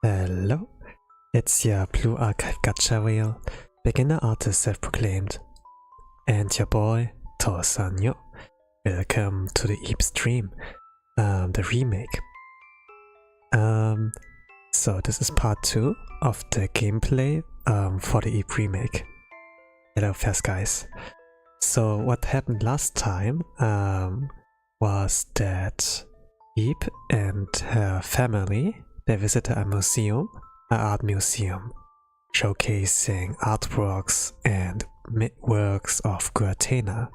Hello, it's your Blue Archive Gacha Wheel, beginner artist self-proclaimed, and your boy, Tosanyo. Welcome to the Eep stream, the remake. So this is part 2 of the gameplay for the Eep remake. Hello first guys. So what happened last time was that Eep and her family, they visited a museum, an art museum, showcasing artworks and works of Guatena.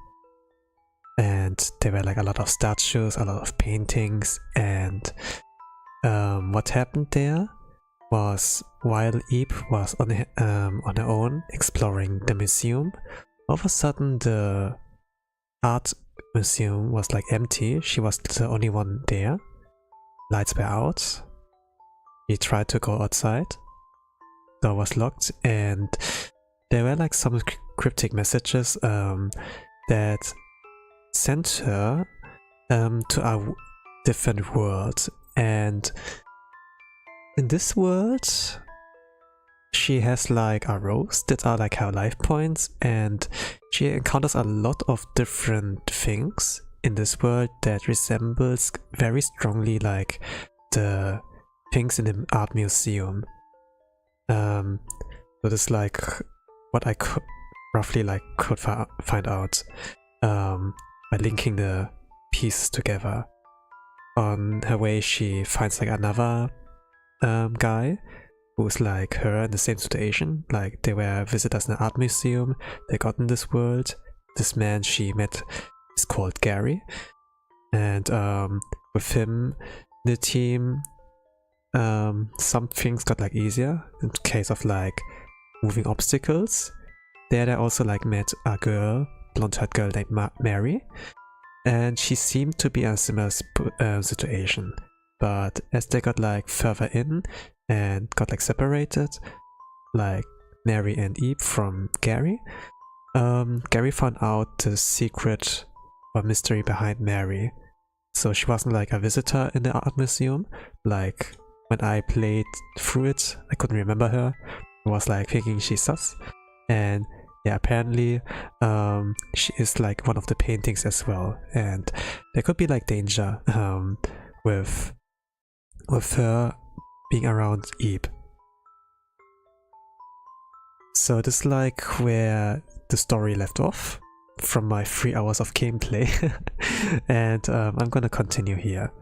And there were like a lot of statues, a lot of paintings, and what happened there was while Eep was on her own exploring the museum, all of a sudden the art museum was like empty. She was the only one there. Lights were out. He tried to go outside. Door was locked, and there were like some cryptic messages that sent her to a different world. And in this world, she has like arrows that are like her life points, and she encounters a lot of different things in this world that resembles very strongly like the things in the art museum. So this is like what I could roughly could find out by linking the pieces together. On her way, she finds like another guy who's like her in the same situation. Like they were visitors in the art museum. They got in this world. This man she met is called Gary, and with him, the team, some things got like easier in case of like moving obstacles. There they also like met a girl, blonde-haired girl named Mary, and she seemed to be in a similar situation. But as they got like further in and got like separated, like Mary and Eep from Gary, Gary found out the secret or mystery behind Mary. So she wasn't like a visitor in the art museum. Like when I played through it, I couldn't remember her. I was like thinking she's sus. And yeah, apparently she is like one of the paintings as well. And there could be like danger with her being around Eep. So this is like where the story left off from my 3 hours of gameplay. And I'm gonna continue here.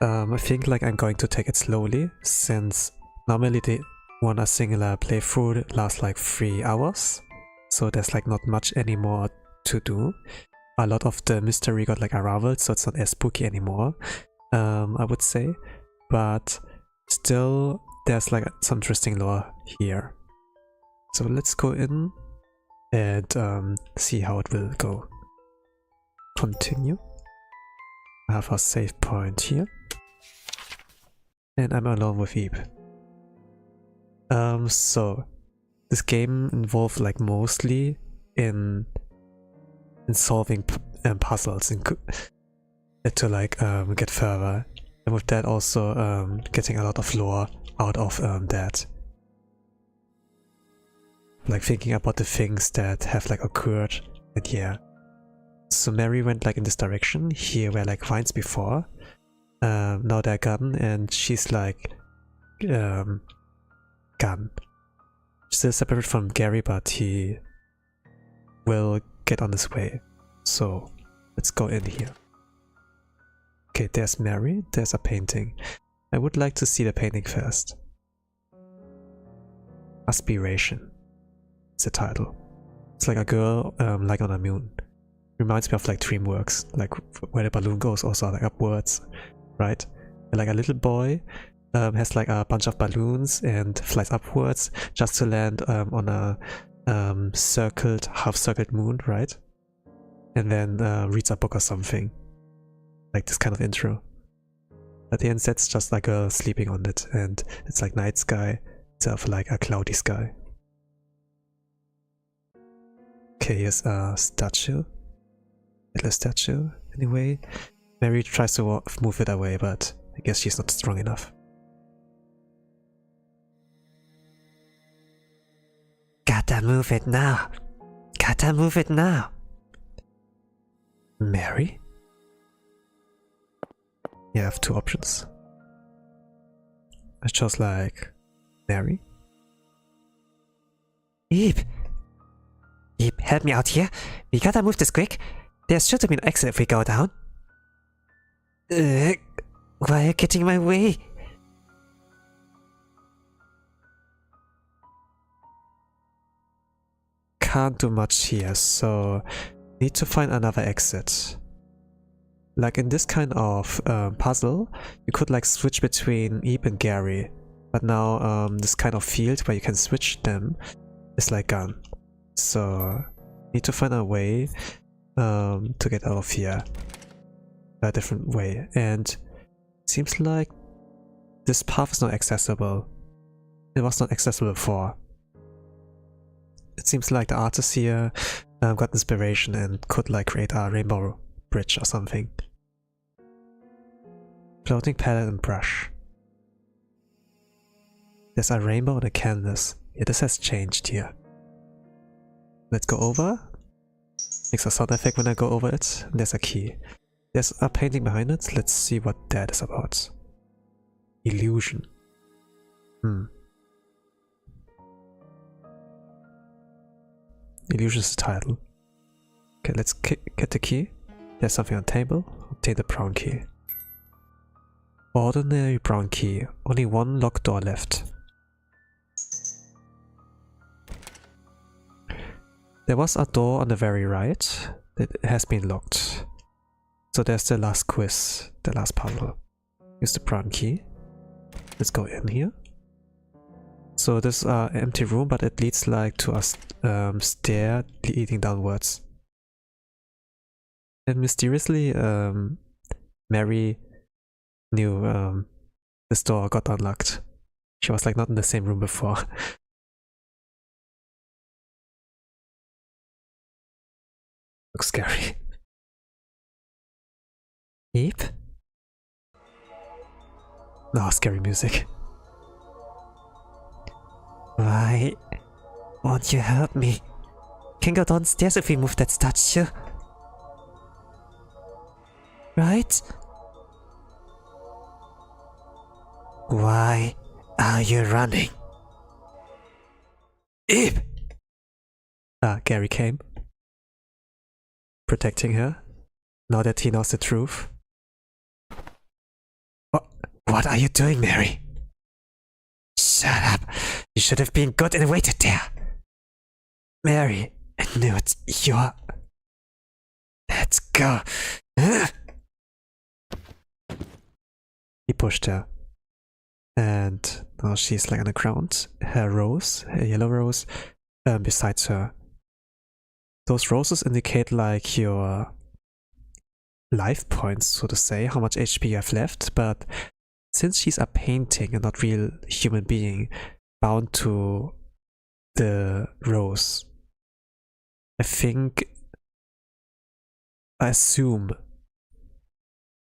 I think like I'm going to take it slowly, since normally the one a singular playthrough lasts like 3 hours, so there's like not much anymore to do. A lot of the mystery got like unraveled, so it's not as spooky anymore, I would say, but still there's like some interesting lore here. So let's go in and see how it will go. Continue. I have a save point here. And I'm alone with Eep. So this game involved like mostly in solving puzzles and to like get further, and with that also getting a lot of lore out of that. Like thinking about the things that have like occurred, and yeah. So Mary went like in this direction. Here were like vines before. Now they're gone, and she's like gone. Still separate from Gary, but he will get on his way. So let's go in here. Okay, there's Mary, there's a painting. I would like to see the painting first. Aspiration is the title. It's like a girl like on a moon. Reminds me of like DreamWorks, like where the balloon goes also like upwards, right? And like a little boy has like a bunch of balloons and flies upwards just to land on a half-circled moon, right? And then reads a book or something. Like this kind of intro. At the end that's just like a girl sleeping on it, and it's like night sky instead of like a cloudy sky. Okay, here's a statue. Little statue, anyway. Mary tries to move it away, but I guess she's not strong enough. Gotta move it now. Gotta move it now. Mary? You have two options. I chose like Mary. Eve! Eve, help me out here. We gotta move this quick. There's sure to be an exit if we go down. Why are you getting in my way? Can't do much here, so need to find another exit. Like in this kind of puzzle, you could like switch between Eve and Gary, but now this kind of field where you can switch them is like gone. So need to find a way to get out of here, a different way, and it seems like this path is not accessible. It was not accessible before. It seems like the artist here got inspiration and could like create a rainbow bridge or something. Floating palette and brush. There's a rainbow on the canvas. Yeah, this has changed here. Let's go over. Makes a sound effect when I go over it. There's a key. There's a painting behind it. Let's see what that is about. Illusion. Illusion is the title. Okay, let's get the key. There's something on the table. Obtain the brown key. Ordinary brown key. Only one locked door left. There was a door on the very right that has been locked. So there's the last quiz, the last puzzle. Use the brown key. Let's go in here. So this is an empty room, but it leads like to a stair leading downwards. And mysteriously, Mary knew this door got unlocked. She was like not in the same room before. Looks scary. Eve? No, scary music. Why won't you help me? Can go downstairs if we move that statue. Right? Why are you running? Eve! Gary came. Protecting her. Now that he knows the truth. What are you doing, Mary? Shut up! You should have been good and waited there! Mary, I knew it. You're... Let's go! He pushed her. And now she's like on the ground. Her rose, her yellow rose, besides her. Those roses indicate like your life points, so to say, how much HP you have left, but since she's a painting and not real human being bound to the rose, I assume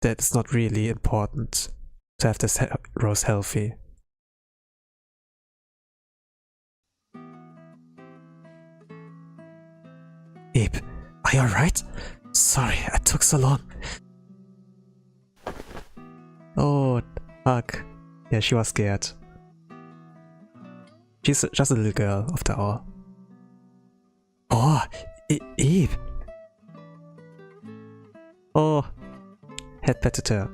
that it's not really important to have this rose healthy. Abe, are you alright? Sorry, I took so long. Oh, fuck. Yeah, she was scared. She's just a little girl, after all. Oh, Eve! Oh, head patted her.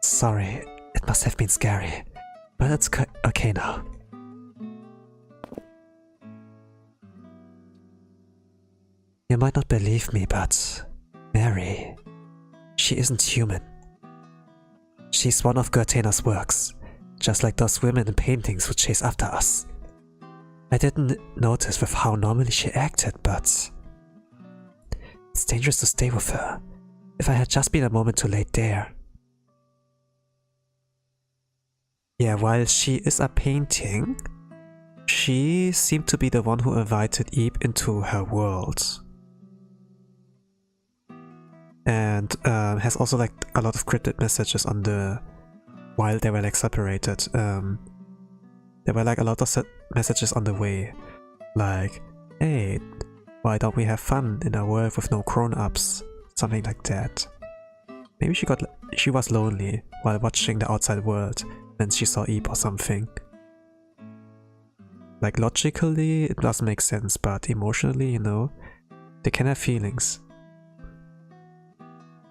Sorry, it must have been scary, but it's okay now. You might not believe me, but Mary, she isn't human. She's one of Gertena's works, just like those women in paintings who chase after us. I didn't notice with how normally she acted, but it's dangerous to stay with her. If I had just been a moment too late there. Yeah, while she is a painting, she seemed to be the one who invited Eve into her world. And has also like a lot of cryptic messages on the while they were like separated. There were like a lot of messages on the way, like, hey, why don't we have fun in a world with no grown-ups? Something like that. Maybe she was lonely while watching the outside world, then she saw Eve or something. Like logically it does make sense, but emotionally, you know, they can have feelings.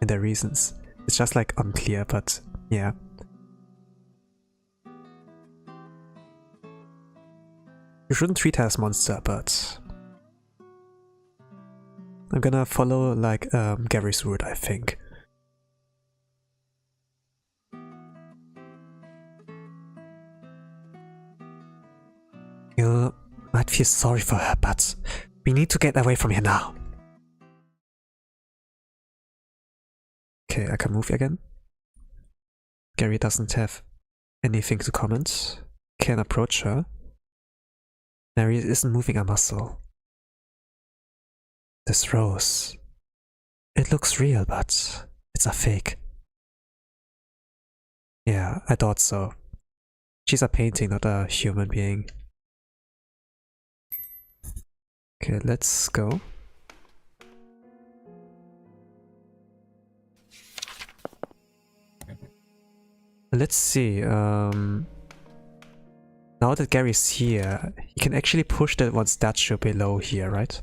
And their reasons. It's just like unclear, but yeah. You shouldn't treat her as monster, but I'm gonna follow like Gary's route, I think. You might feel sorry for her, but we need to get away from here now. Okay, I can move again. Gary doesn't have anything to comment. Can approach her. Mary isn't moving a muscle. This rose. It looks real, but it's a fake. Yeah, I thought so. She's a painting, not a human being. Okay, let's go. Let's see, now that Gary's here, he can actually push that one statue below here, right?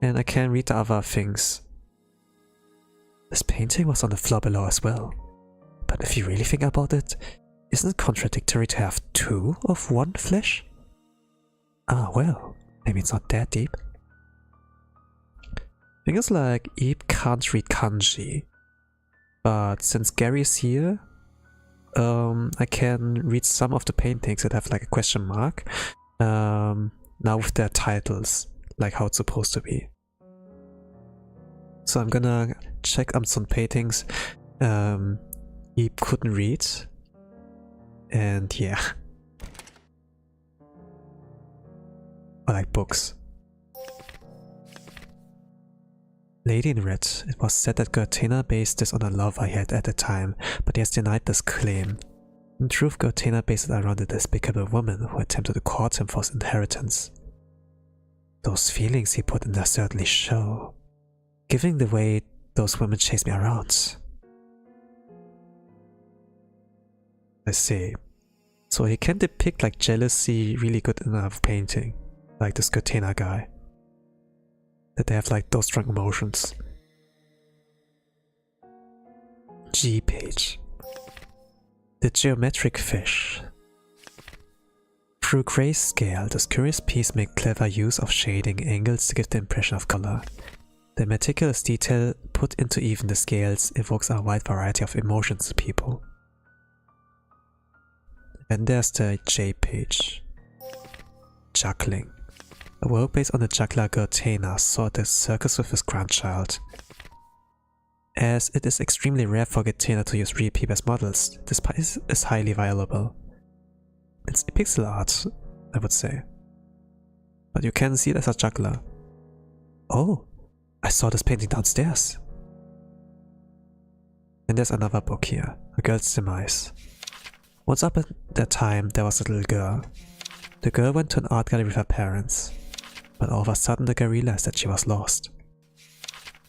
And I can read the other things. This painting was on the floor below as well. But if you really think about it, isn't it contradictory to have two of one flesh? Ah, well, maybe it's not that deep. Thing is, like, Eve can't read kanji. But since Gary's here, I can read some of the paintings that have like a question mark. Now with their titles, like how it's supposed to be. So I'm gonna check on some paintings he couldn't read. And yeah. Or like books. Lady in Red. It was said that Gortena based this on a love I had at the time, but he has denied this claim. In truth, Gortena based it around a despicable woman who attempted to court him for his inheritance. Those feelings he put in there certainly show, given the way those women chased me around. I see. So he can depict like jealousy really good in a painting, like this Gortena guy. That they have like those strong emotions. G page. The geometric fish. Through grayscale, this curious piece made clever use of shading angles to give the impression of color. The meticulous detail put into even the scales evokes a wide variety of emotions to people. Then there's the J page. Juggling. A world based on the juggler Gortena saw at the circus with his grandchild. As it is extremely rare for Gortena to use real people as models, this piece is highly valuable. It's pixel art, I would say. But you can see it as a juggler. Oh, I saw this painting downstairs. And there's another book here, A Girl's Demise. Once upon a time, there was a little girl. The girl went to an art gallery with her parents. But all of a sudden the girl realized that she was lost.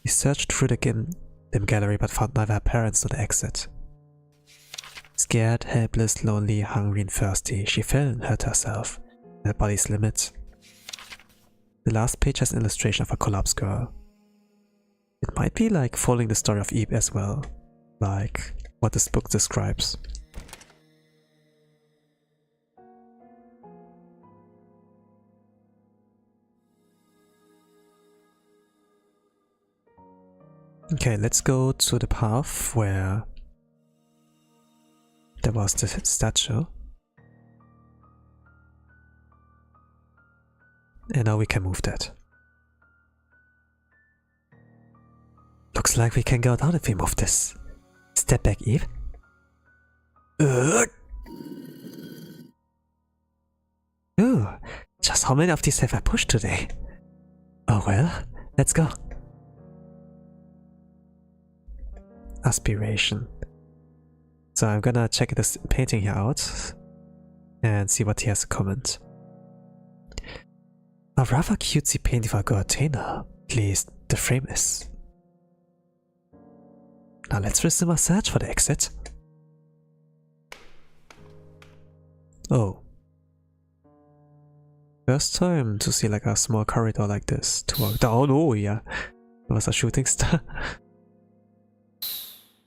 He searched through the dim gallery but found neither her parents nor the exit. Scared, helpless, lonely, hungry and thirsty, she fell and hurt herself, at her body's limit. The last page has an illustration of a collapsed girl. It might be like following the story of Eve as well, like what this book describes. Okay, let's go to the path where there was the statue. And now we can move that. Looks like we can go down if we move this. Step back, Eve. Ooh, just how many of these have I pushed today? Oh well, let's go. So I'm gonna check this painting here out and see what he has to comment. A rather cutesy painting for Goatena, at least the frame is. Now let's resume our search for the exit. Oh. First time to see like a small corridor like this to walk down. Oh yeah. There was a shooting star.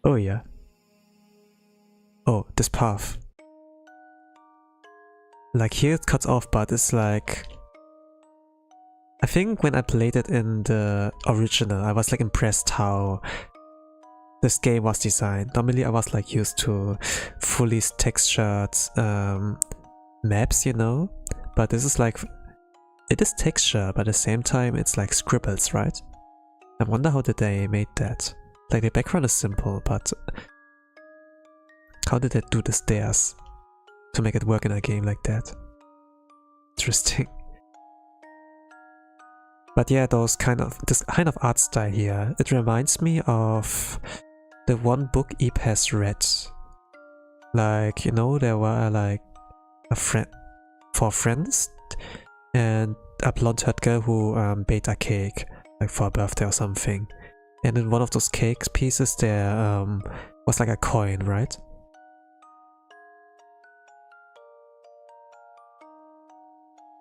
Oh yeah. Oh, this path. Like here it cuts off, but it's like... I think when I played it in the original, I was like impressed how this game was designed. Normally I was like used to fully textured maps, you know? But this is like... It is texture, but at the same time it's like scribbles, right? I wonder how did they made that. Like the background is simple, but... How did they do the stairs to make it work in a game like that? Interesting. But yeah, this kind of art style here, it reminds me of the one book Eve has read. Like, you know, there were like four friends and a blonde-haired girl who baked a cake, like for a birthday or something. And in one of those cake pieces there was like a coin, right?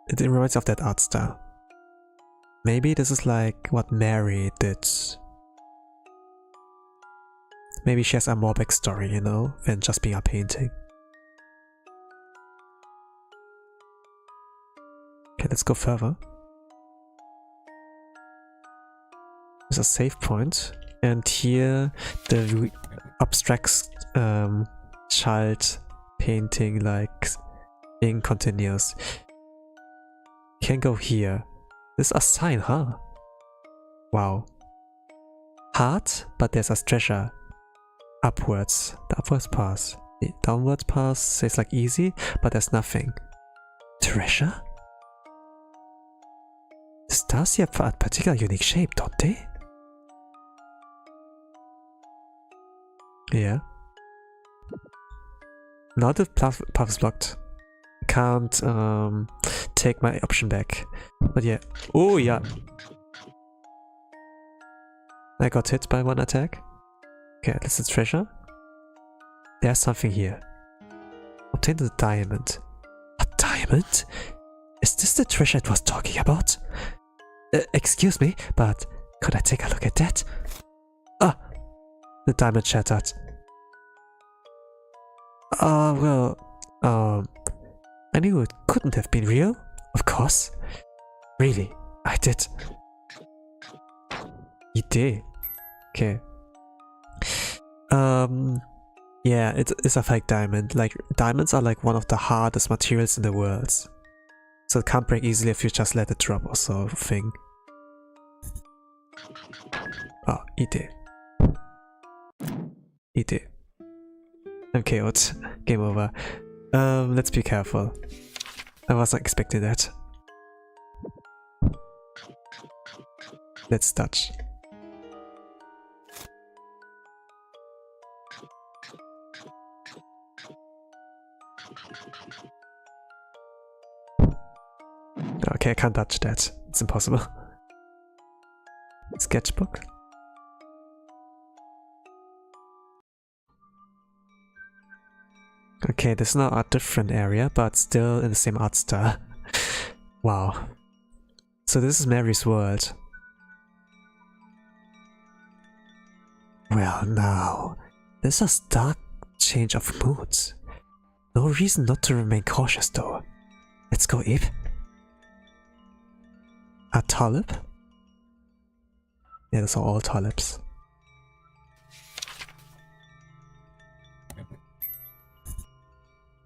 It reminds me of that art style. Maybe this is like what Mary did. Maybe she has a more backstory, you know, than just being a painting. Okay, let's go further. There's a save point, and here the abstract child painting like thing continues. Can go here. This is a sign, huh? Wow. Hard, but there's a treasure. Upwards. The upwards path. The downwards path says like easy, but there's nothing. Treasure? The stars here have a particular unique shape, don't they? Yeah. Now the path is blocked. Can't take my option back. But yeah. Oh yeah. I got hit by one attack. Okay, this is treasure. There's something here. Obtain the diamond. A diamond? Is this the treasure it was talking about? Excuse me, but could I take a look at that? Ah! The diamond shattered. I knew it couldn't have been real. Of course. Really, I did. You did? Okay. Yeah, it is a fake diamond. Like, diamonds are like one of the hardest materials in the world. So it can't break easily if you just let it drop or something. Oh, it did. It did. I'm KO'd. Game over. Let's be careful. I wasn't expecting that. Let's touch. Okay, I can't touch that. It's impossible. Sketchbook. Okay, this is now a different area, but still in the same art style. Wow. So this is Mary's world. Well now, this is a stark change of mood. No reason not to remain cautious though. Let's go, Eve. A tulip? Yeah, those are all tulips.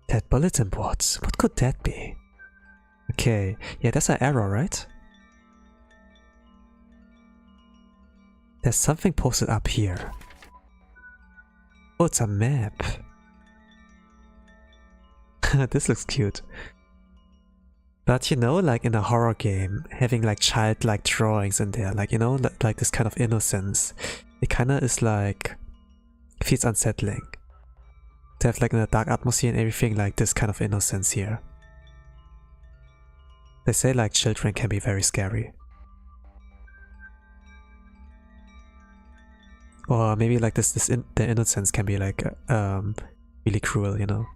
That bulletin board, what could that be? Okay, yeah, that's an arrow, right? There's something posted up here. Oh, it's a map. This looks cute. But you know, like in a horror game, having like childlike drawings in there, like, you know, like this kind of innocence, it kinda is like, feels unsettling. To have like a dark atmosphere and everything, like this kind of innocence here. They say like children can be very scary. Or maybe like the innocence can be like really cruel, you know.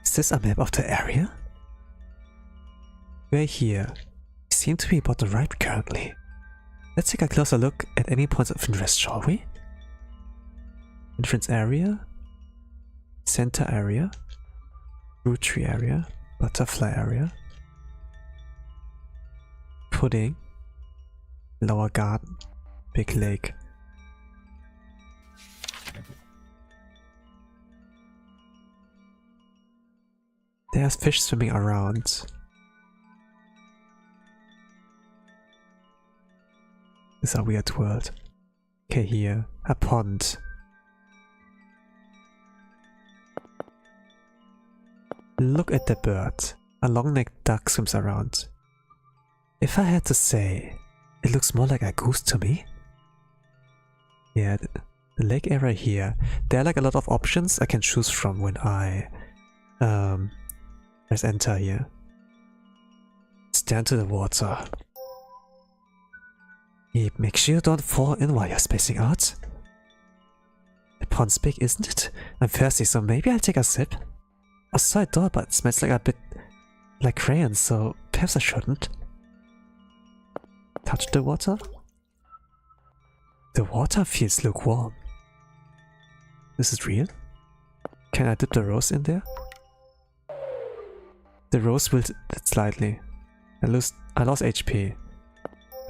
Is this a map of the area? We're here. We seem to be about to arrive currently. Let's take a closer look at any points of interest, shall we? Entrance area, center area, fruit tree area, butterfly area, pudding, lower garden, big lake. There's fish swimming around. This is a weird world. Okay, here, a pond. Look at the bird. A long-necked duck swims around. If I had to say, it looks more like a goose to me. Yeah, the lake area here. There are like a lot of options I can choose from when I press enter here. Stand to the water. Make sure you don't fall in while you're spacing out. The pond's big, isn't it? I'm thirsty, so maybe I'll take a sip. I saw a door, but it smells like a bit like crayon, so perhaps I shouldn't. Touch the water? The water feels lukewarm. This is real? Can I dip the rose in there? The rose wilted slightly. I lost HP.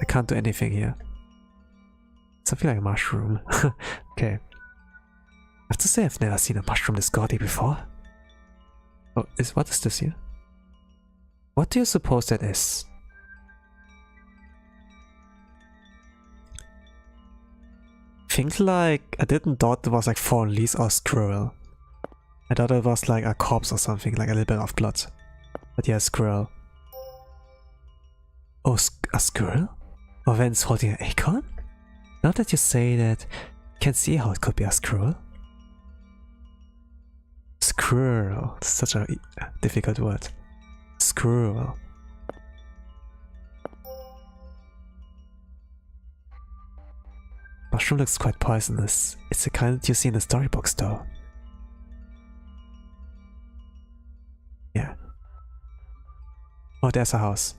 I can't do anything here. Something like a mushroom. Okay. I have to say I've never seen a mushroom this gaudy before. Oh, what is this here? What do you suppose that is? Think like I didn't thought it was like fallen leaves or squirrel. I thought it was like a corpse or something, like a little bit of blood. But yeah, squirrel. Oh, a squirrel? Or when it's holding an acorn? Now that you say that, I can see how it could be a squirrel. Squirrel. Such a difficult word. Squirrel. Mushroom looks quite poisonous. It's the kind that you see in the storybooks though. Yeah. Oh, there's a house.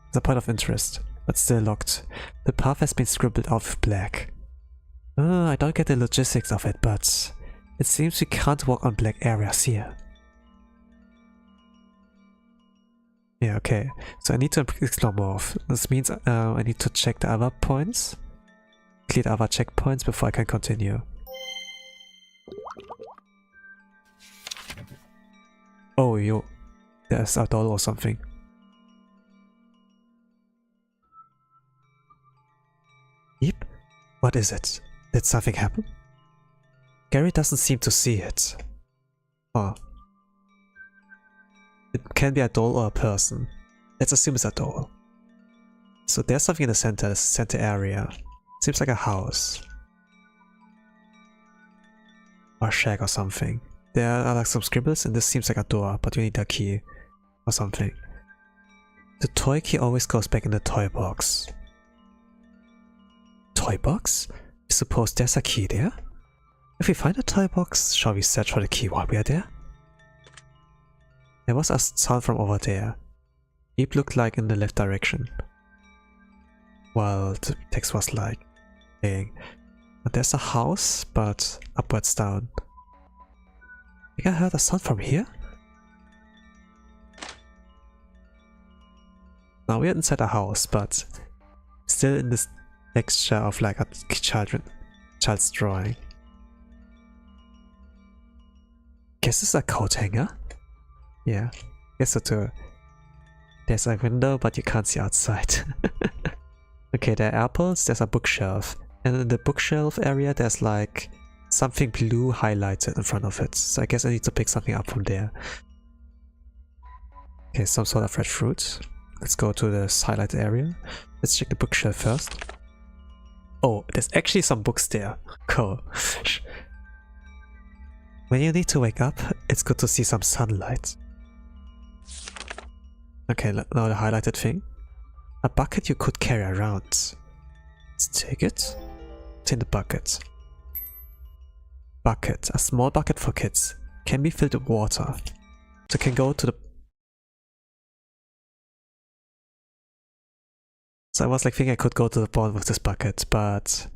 It's a point of interest, but still locked. The path has been scribbled out with black. I don't get the logistics of it, but it seems we can't walk on black areas here. Yeah, okay. So I need to explore more. This means I need to check the other points. Clear the other checkpoints before I can continue. Oh, yo. There's a doll or something. Yep. What is it? Did something happen? Gary doesn't seem to see it. Oh. It can be a doll or a person. Let's assume it's a doll. So there's something in the center area. Seems like a house. Or a shack or something. There are like some scribbles and this seems like a door, but you need a key. Or something. The toy key always goes back in the toy box. Toy box? I suppose there's a key there? If we find a toy box, shall we search for the key while we are there? There was a sound from over there. It looked like in the left direction. While the text was like saying, there's a house, but upwards down. I think I heard a sound from here? Now we're inside a house, but still in this texture of like a child's drawing. Guess this is a coat hanger? Yeah, guess so too. There's a window, but you can't see outside. Okay, there are apples, there's a bookshelf. And in the bookshelf area, there's like something blue highlighted in front of it. So I guess I need to pick something up from there. Okay, some sort of red fruit. Let's go to this highlighted area. Let's check the bookshelf first. Oh, there's actually some books there. Cool. When you need to wake up, it's good to see some sunlight. Okay, now the highlighted thing. A bucket you could carry around. Let's take it. It's in the bucket. Bucket. A small bucket for kids. Can be filled with water. So can go to the... So I was like thinking I could go to the pond with this bucket, but...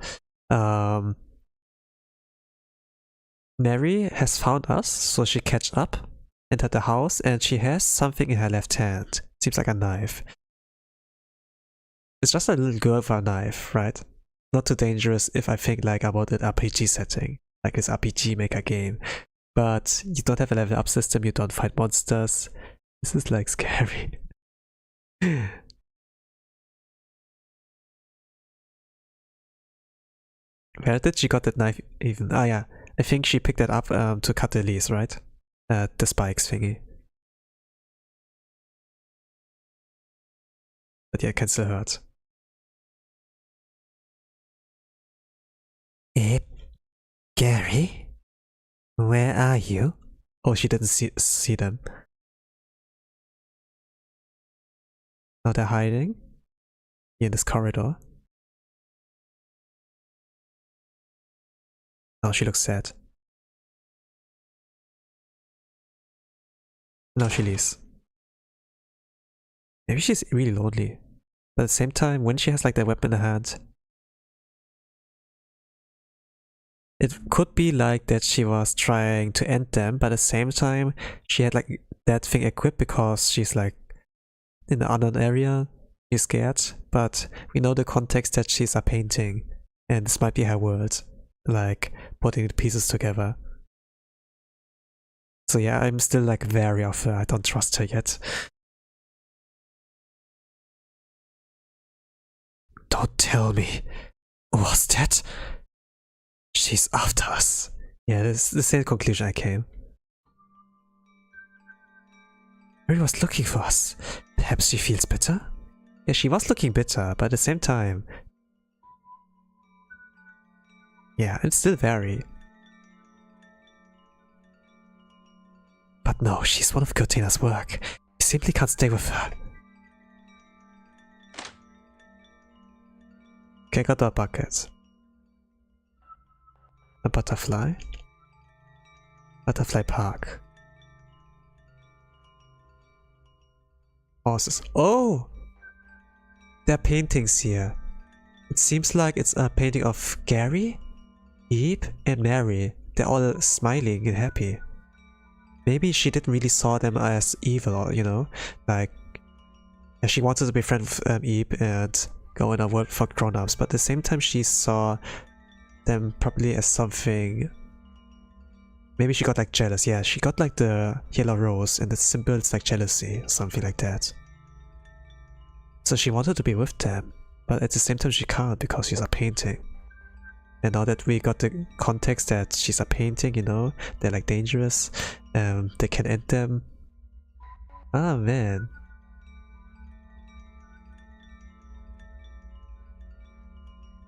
Mary has found us, so she catch up, entered the house, and she has something in her left hand. Seems like a knife. It's just a little girl with a knife, right? Not too dangerous if I think like about an RPG setting, like this RPG maker game. But you don't have a level up system, you don't fight monsters. This is like scary. Where did she got that knife even? Ah yeah, I think she picked that up to cut the leaves, right? The spikes thingy. But yeah, it can still hurt. Gary? Where are you? Oh, she didn't see them. Now they're hiding here in this corridor. Now she looks sad. Now she leaves. Maybe she's really lonely. But at the same time, when she has like that weapon in her hand, it could be like that she was trying to end them, but at the same time, she had like that thing equipped because she's like in the unknown area, she's scared, but we know the context that she's a painting, and this might be her world, like putting the pieces together. So yeah, I'm still like wary of her, I don't trust her yet. Don't tell me. Was that? She's after us. Yeah, this is the same conclusion I came. Mary was looking for us. Perhaps she feels bitter? Yeah, she was looking bitter, but at the same time... Yeah, it's still very... But no, she's one of Cortina's work. We simply can't stay with her. Okay, got a bucket. A butterfly. Butterfly park. Horses. Oh! There are paintings here. It seems like it's a painting of Gary, Eve, and Mary. They're all smiling and happy. Maybe she didn't really saw them as evil, or, you know, like she wanted to be friends with Eve and go in a world for grown-ups, but at the same time she saw them probably as something... Maybe she got like jealous. Yeah, she got like the yellow rose and the symbols like jealousy, something like that. So she wanted to be with them, but at the same time she can't because she's a painting. And now that we got the context that she's a painting, you know, they're like dangerous, they can end them. Ah man.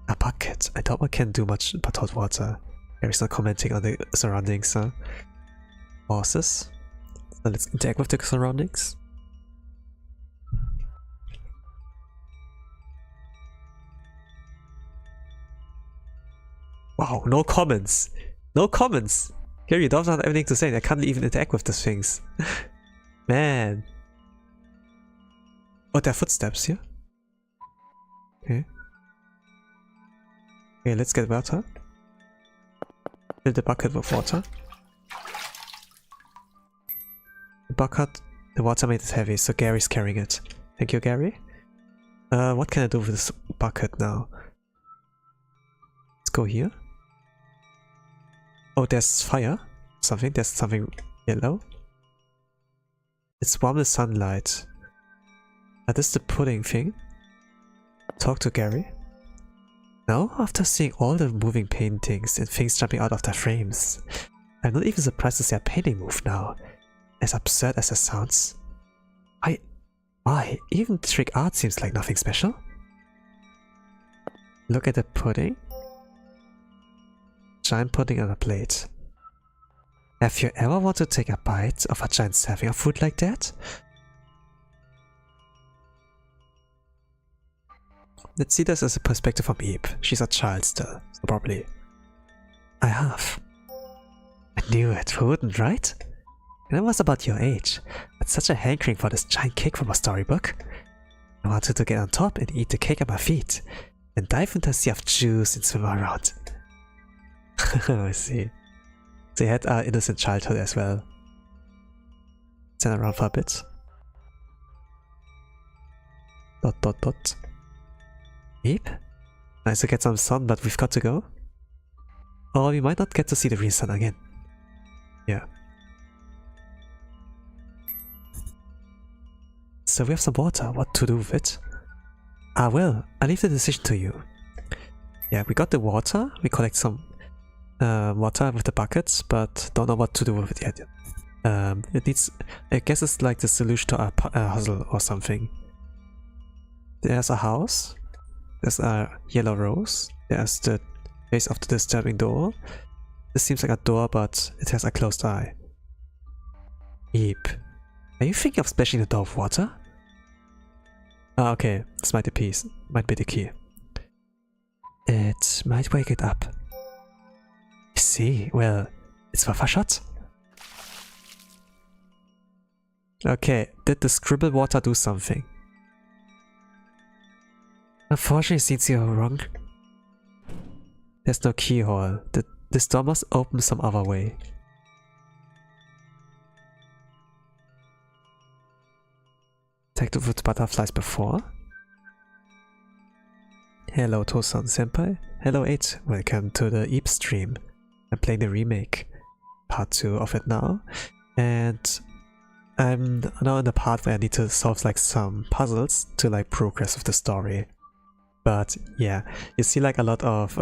A bucket. I doubt one can do much but hot water. Gary's not commenting on the surroundings, huh? Horses. So let's interact with the surroundings. Wow, no comments! No comments! Gary, you don't have anything to say. I can't even interact with these things. Man. Oh, there are footsteps here. Okay. Okay, let's get water. Fill the bucket with water. The water made it heavy, so Gary's carrying it. Thank you, Gary. What can I do with this bucket now? Let's go here. Oh, there's fire. There's something yellow. It's warm with sunlight. This is the pudding thing. Talk to Gary. Now, after seeing all the moving paintings and things jumping out of their frames, I'm not even surprised to see a painting move now. As absurd as it sounds. Why? Even trick art seems like nothing special. Look at the pudding. Giant pudding on a plate. Have you ever wanted to take a bite of a giant serving of food like that? Let's see this as a perspective from Eve. She's a child still, so probably. I have. I knew it, who wouldn't, right? And I was about your age, but such a hankering for this giant cake from a storybook. I wanted to get on top and eat the cake at my feet, and dive into a sea of juice and swim around. I see. So you had an innocent childhood as well. Stand around for a bit. Dot dot dot. Beep. Nice to get some sun, but we've got to go. Or we might not get to see the real sun again. Yeah. So we have some water, what to do with it? Ah well, I leave the decision to you. Yeah, we got the water, we collect some water with the buckets, but don't know what to do with it yet. It needs, I guess it's like the solution to a puzzle or something. There's a house, there's a yellow rose, there's the face of the disturbing door. This seems like a door, but it has a closed eye. Eep. Are you thinking of splashing the door with water? Ah, okay, this might be the key. It might wake it up. I see, well, it's worth a shot. Okay, did the scribble water do something? Unfortunately, it seems you're wrong. There's no keyhole. This door must open some other way. Detected with butterflies before. Hello Tosan Senpai. Hello 8. Welcome to the Eep stream. I'm playing the remake. Part 2 of it now. And I'm now in the part where I need to solve like some puzzles to like progress with the story. But yeah, you see like a lot of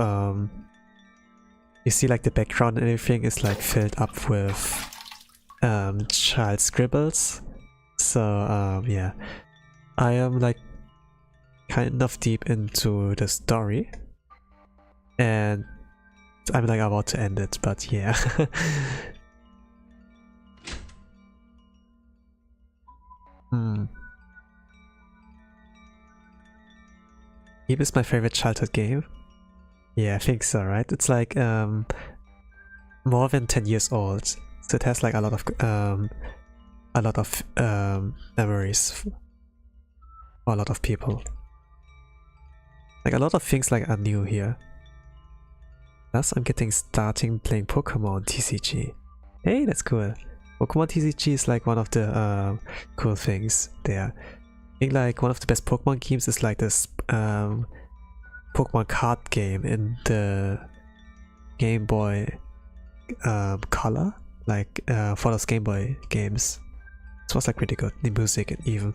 you see like the background and everything is like filled up with child scribbles. So yeah, I am like kind of deep into the story and I'm like about to end it, but yeah. Eep is my favorite childhood game. Yeah, I think so, right? It's like more than 10 years old, so it has like a lot of memories for a lot of people. Like a lot of things like are new here. Plus, I'm starting playing Pokemon TCG. Hey, that's cool. Pokemon TCG is like one of the cool things there. I think like one of the best Pokemon games is like this Pokemon card game in the Game Boy Color, like for those Game Boy games. It was like pretty good, the music and even.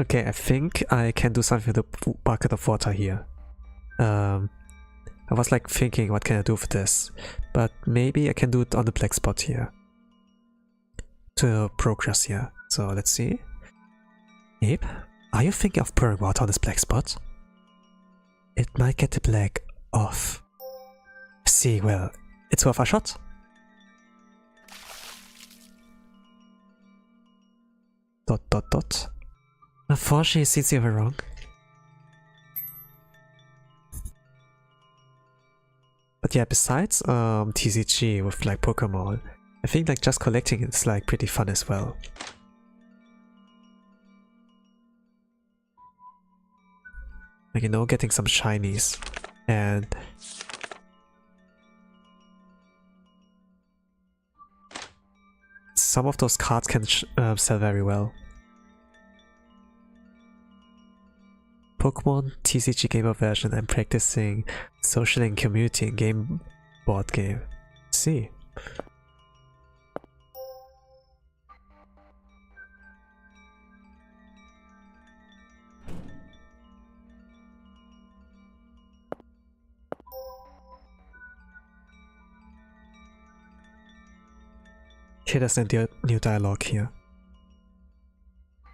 Okay, I think I can do something with the bucket of water here. I was like thinking, what can I do with this? But maybe I can do it on the black spot here. To progress here. So let's see. Abe, are you thinking of pouring water on this black spot? It might get the black off. See, well, it's worth a shot. Dot dot dot. Unfortunately, it seems you were wrong. But yeah, besides TCG with like Pokemon, I think like just collecting is like pretty fun as well. Like, you know, getting some shinies and some of those cards can sell very well. Pokemon TCG gamer version. I'm practicing social and community in game board game. See. Okay, there's a new dialogue here.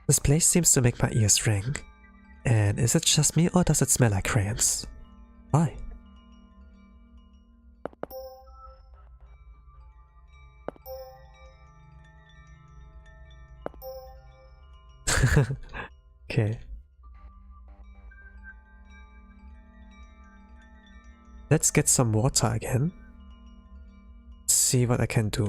This place seems to make my ears ring. And is it just me or does it smell like crayons? Why? Okay. Let's get some water again. See what I can do.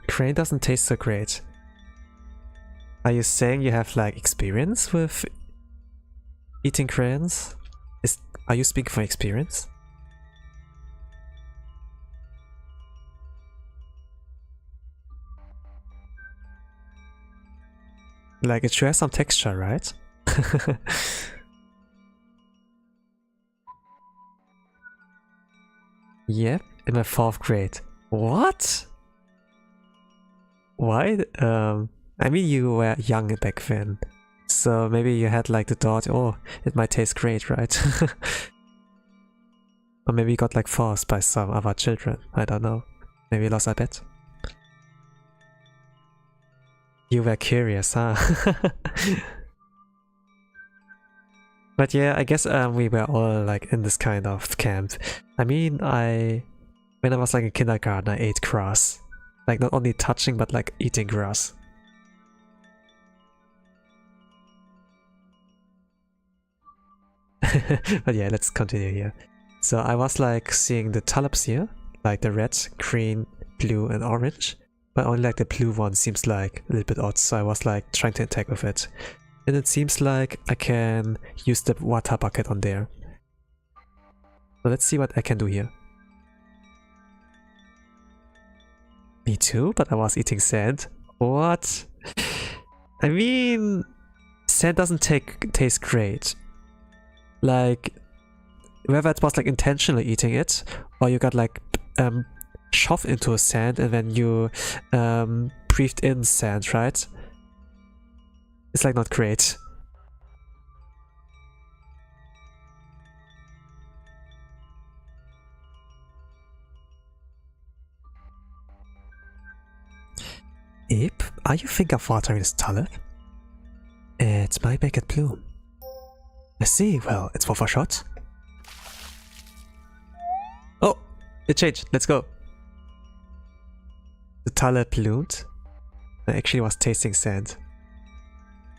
Crayon doesn't taste so great. Are you saying you have like experience with eating crayons? Are you speaking from experience? Like it sure has some texture, right? Yep, in my 4th grade. What? Why? I mean you were young back then. So maybe you had like the thought, oh, it might taste great, right? Or maybe you got like forced by some other children. I don't know. Maybe you lost a bet. You were curious, huh? But yeah, I guess we were all like in this kind of camp. I mean, when I was like in kindergarten, I ate grass. Like not only touching, but like eating grass. But yeah, let's continue here. So I was like seeing the tulips here, like the red, green, blue and orange. But only like the blue one seems like a little bit odd, so I was like trying to attack with it. And it seems like I can use the water bucket on there. So let's see what I can do here. Me too, but I was eating sand. What? I mean, sand doesn't taste great. Like, whether it was like intentionally eating it, or you got like shoved into a sand and then you breathed in sand, right? It's like not great. Ape, are you thinking of watering this tulip? It might make it bloom. I see, well, it's worth a shot. Oh, it changed, let's go. The tulip bloomed. I actually was tasting sand.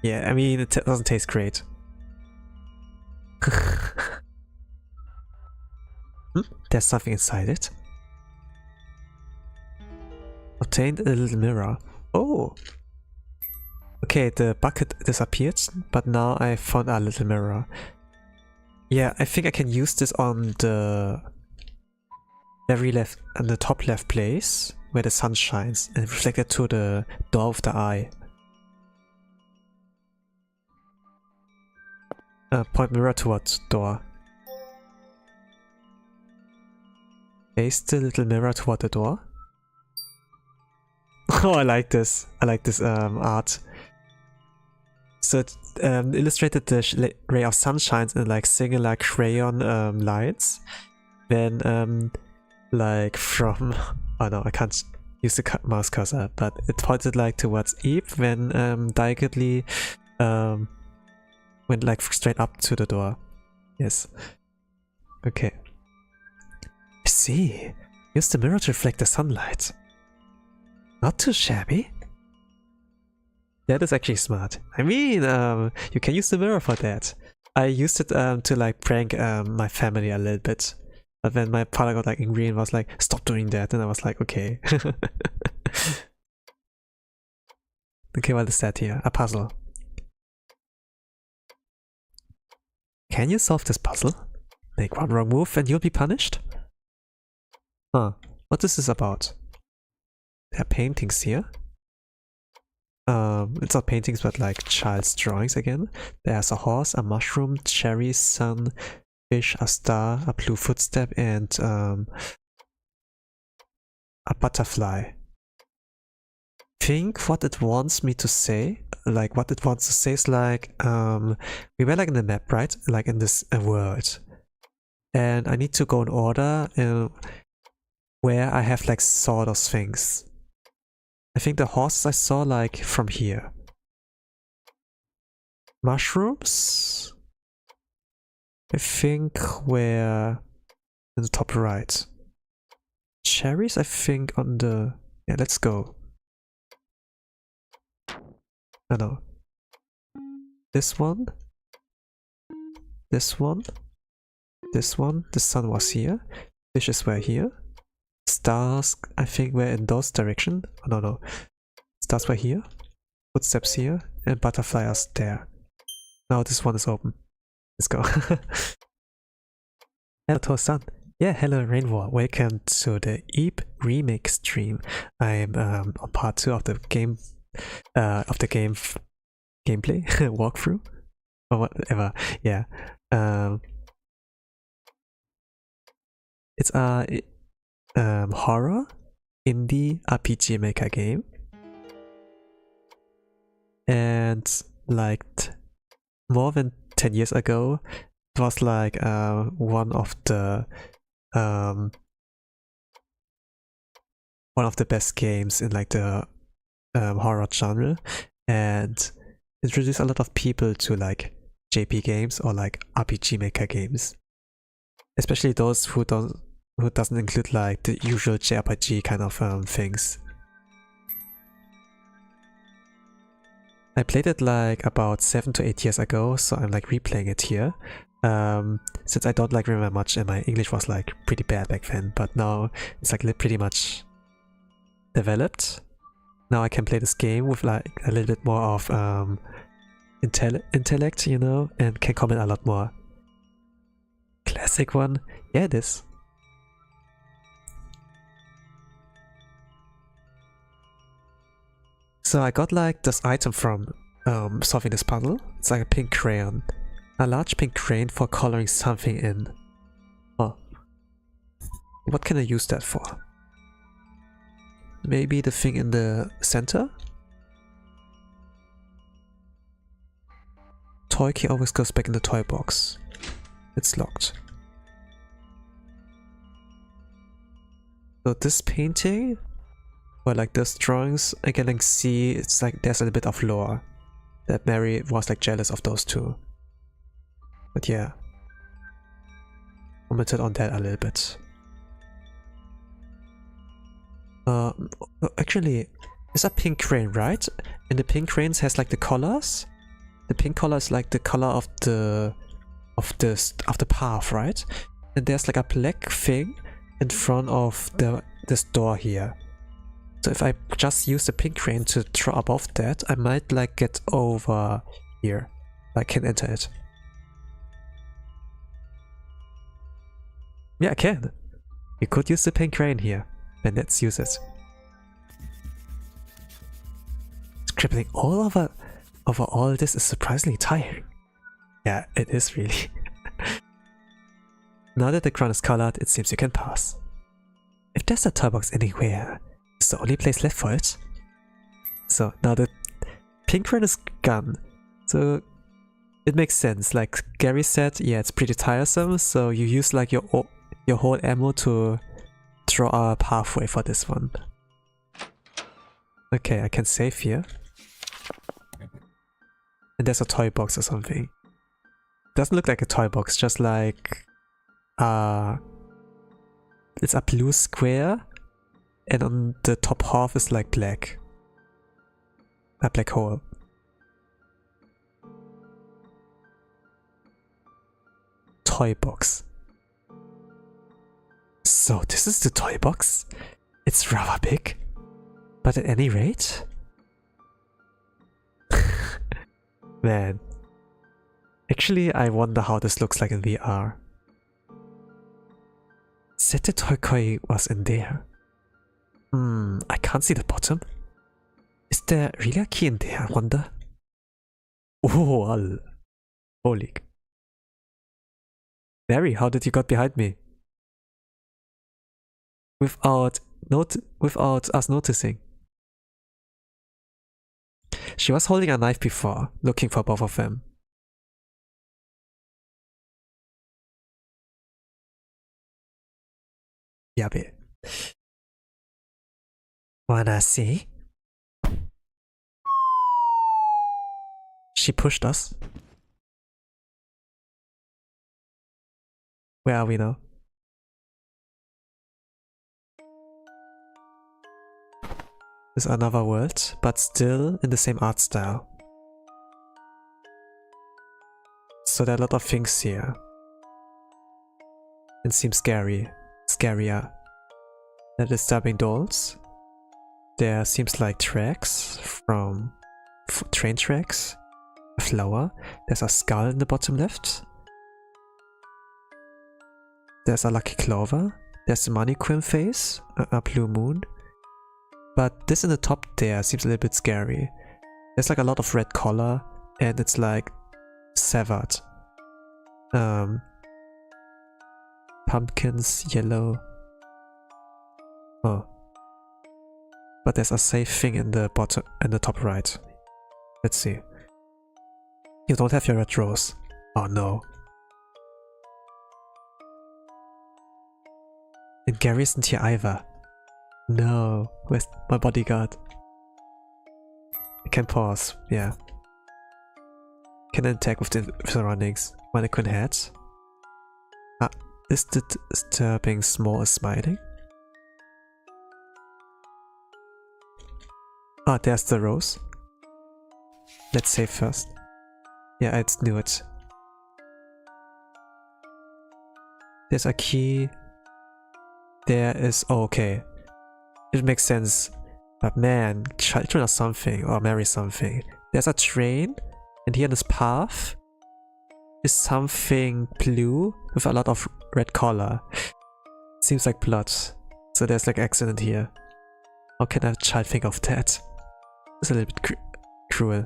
Yeah, I mean, it doesn't taste great. There's something inside it. Obtained a little mirror. Oh! Okay, the bucket disappeared, but now I found a little mirror. Yeah, I think I can use this on the very left, on the top left place, where the sun shines, and reflect it to the door of the eye. Point mirror towards door. Face the little mirror toward the door. Oh, I like this. I like this art. So it illustrated the ray of sunshine in like singular crayon lines. Then like from... oh no, I can't use the mouse cursor, but it pointed like towards Eve, then diagonally went like straight up to the door. Yes. Okay. I see. Use the mirror to reflect the sunlight. Not too shabby. That is actually smart. I mean, you can use the mirror for that. I used it to like prank my family a little bit. But then my father got like angry and was like, stop doing that. And I was like, okay. Okay, what is that here? A puzzle. Can you solve this puzzle? Make one wrong move and you'll be punished? Huh. What is this about? There are paintings here. It's not paintings, but like child's drawings again. There's a horse, a mushroom, cherry, sun, fish, a star, a blue footstep, and a butterfly. Think what it wants me to say. Like what it wants to say is like we were like in the map, right? Like in this world. And I need to go in order where I have like saw those things. I think the horses I saw like from here. Mushrooms? I think where in the top right. Cherries, I think on the... Yeah, let's go. I know. This one. This one. This one. The sun was here. Fishes were here. Stars, I think, were in those direction. Oh, no. Stars were here. Footsteps here. And butterflies there. Now this one is open. Let's go. Hello, Toast-san. Yeah, hello, Rainwar. Welcome to the Eep Remake stream. I'm on part 2 of the game, gameplay walkthrough or whatever. Yeah, it's a horror indie RPG maker game, and like more than 10 years ago, it was like one of the best games in like the horror genre, and introduced a lot of people to like JP games or like RPG maker games, especially those who doesn't include like the usual JRPG kind of things. I played it like about 7 to 8 years ago, so I'm like replaying it here. Since I don't like remember much and my English was like pretty bad back then, but now it's like pretty much developed. Now I can play this game with like a little bit more of intellect, you know, and can comment a lot more. Classic one? Yeah, it is. So I got like this item from solving this puzzle. It's like a pink crayon. A large pink crayon for coloring something in. Oh. What can I use that for? Maybe the thing in the center? Toy key always goes back in the toy box. It's locked. So this painting, or like those drawings, I can like see it's like there's a bit of lore. That Mary was like jealous of those two. But yeah, commented on that a little bit. Actually, it's a pink crane, right? And the pink cranes has like the colors. The pink color is like the color of the path, right? And there's like a black thing in front of this door here. So if I just use the pink crane to draw above that, I might like get over here. I can enter it. Yeah, I can. You could use the pink crane here. Then let's use it. Scribbling all over all this is surprisingly tiring. Yeah, it is really. Now that the ground is colored, it seems you can pass. If there's a toy box anywhere, it's the only place left for it. So now the pink crane is gone. So it makes sense. Like Gary said, yeah, it's pretty tiresome. So you use like your whole ammo to draw a pathway for this one. Okay, I can save here. And there's a toy box or something. Doesn't look like a toy box, just like it's a blue square, and on the top half is like black. A black hole. Toy box. So this is the toy box. It's rather big, but at any rate, man. Actually, I wonder how this looks like in VR. Said the toy koi was in there. I can't see the bottom. Is there really a key in there, I wonder? Oh, holy. Mary, how did you got behind me? Without us noticing. She was holding a knife before, looking for both of them. Yabe. Wanna see? She pushed us. Where are we now? This is another world, but still in the same art style. So there are a lot of things here. It seems scary. Scarier. There are disturbing dolls. There seems like tracks from train tracks. A flower. There's a skull in the bottom left. There's a lucky clover. There's a mannequin face. A blue moon. But this in the top there seems a little bit scary. There's like a lot of red color and it's like severed. Pumpkins, yellow. Oh. But there's a safe thing in the bottom, in the top right. Let's see. You don't have your red rose. Oh no. And Gary isn't here either. No. Where's my bodyguard? I can pause, yeah. Can attack with the surroundings. Mannequin head. Ah, is the disturbing small is smiling? Ah, there's the rose. Let's save first. Yeah, I knew it. There's a key. There is... oh, okay. It makes sense. But man, children are something, or marry something. There's a train, and here in this path is something blue with a lot of red color. Seems like blood. So there's like accident here. How can a child think of that? It's a little bit cruel.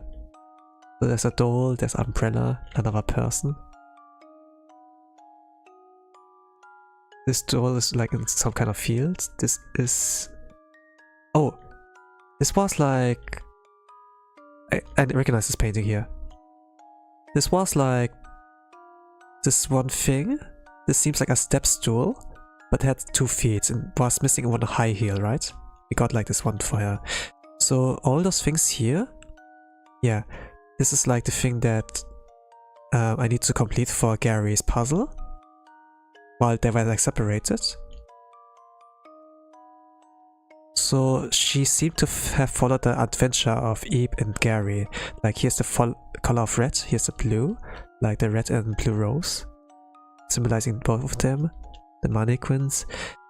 So there's a doll, there's an umbrella, another person. This doll is like in some kind of field. This is... oh! This was like... I recognize this painting here. This was like... this one thing. This seems like a step stool, but had 2 feet and was missing one high heel, right? We got like this one for her. So all those things here, yeah, this is like the thing that I need to complete for Gary's puzzle, while they were like separated. So she seemed to have followed the adventure of Eve and Gary. Like here's the color of red, here's the blue, like the red and blue rose, symbolizing both of them. The mannequins.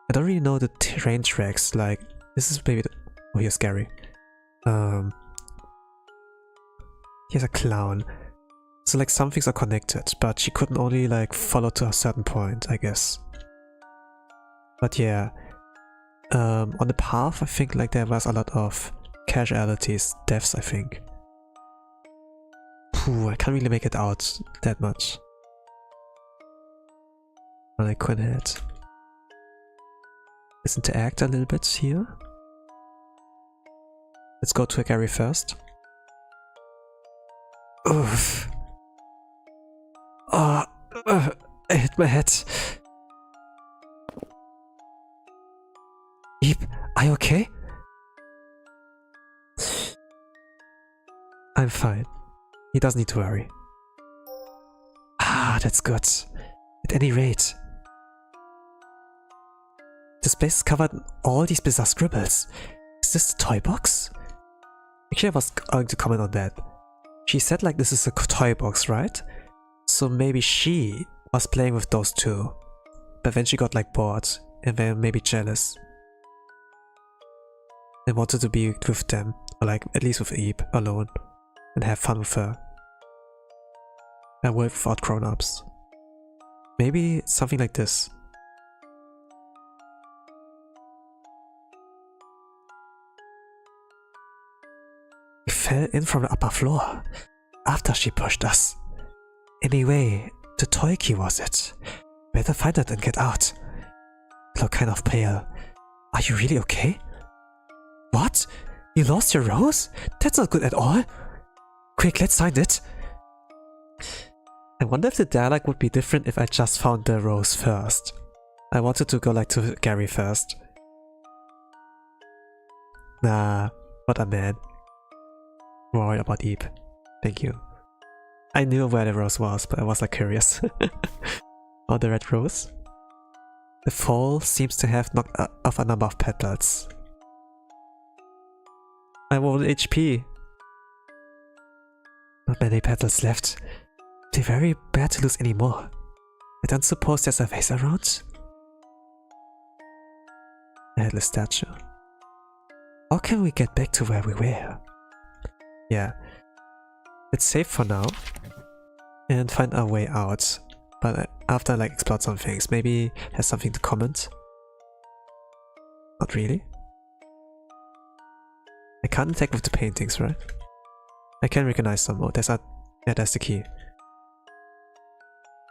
I don't really know the train tracks, like this is maybe the... oh, here's Gary. Here's a clown. So like some things are connected, but she couldn't only like follow to a certain point, I guess. But yeah, on the path I think like there was a lot of casualties, deaths I think. Phew, I can't really make it out that much. Mannequin head. Let's interact a little bit here. Let's go to Gary first. Oof. Oh, I hit my head. Eep, are you okay? I'm fine. He doesn't need to worry. Ah, that's good. At any rate. This place is covered in all these bizarre scribbles. Is this the toy box? Actually, I was going to comment on that. She said like this is a toy box, right? So maybe she was playing with those two. But then she got like bored and then maybe jealous. And wanted to be with them, or like at least with Eve alone. And have fun with her. And work without grown-ups. Maybe something like this. We fell in from the upper floor after she pushed us. Anyway, the toy key was it. Better find it and get out. You look kind of pale. Are you really okay? What? You lost your rose? That's not good at all. Quick, let's find it. I wonder if the dialogue would be different if I just found the rose first. I wanted to go like to Gary first. Nah, what a man. Worried about Eve. Thank you. I knew where the rose was, but I was like curious. Oh, the red rose. The fall seems to have knocked off a number of petals. I'm on HP. Not many petals left. They're very bad to lose anymore. I don't suppose there's a vase around? A headless statue. How can we get back to where we were? Yeah. Let's save for now. And find our way out. But after I like explore some things, maybe has something to comment? Not really. I can't attack with the paintings, right? I can recognize some. Oh, there's a... yeah, that's the key.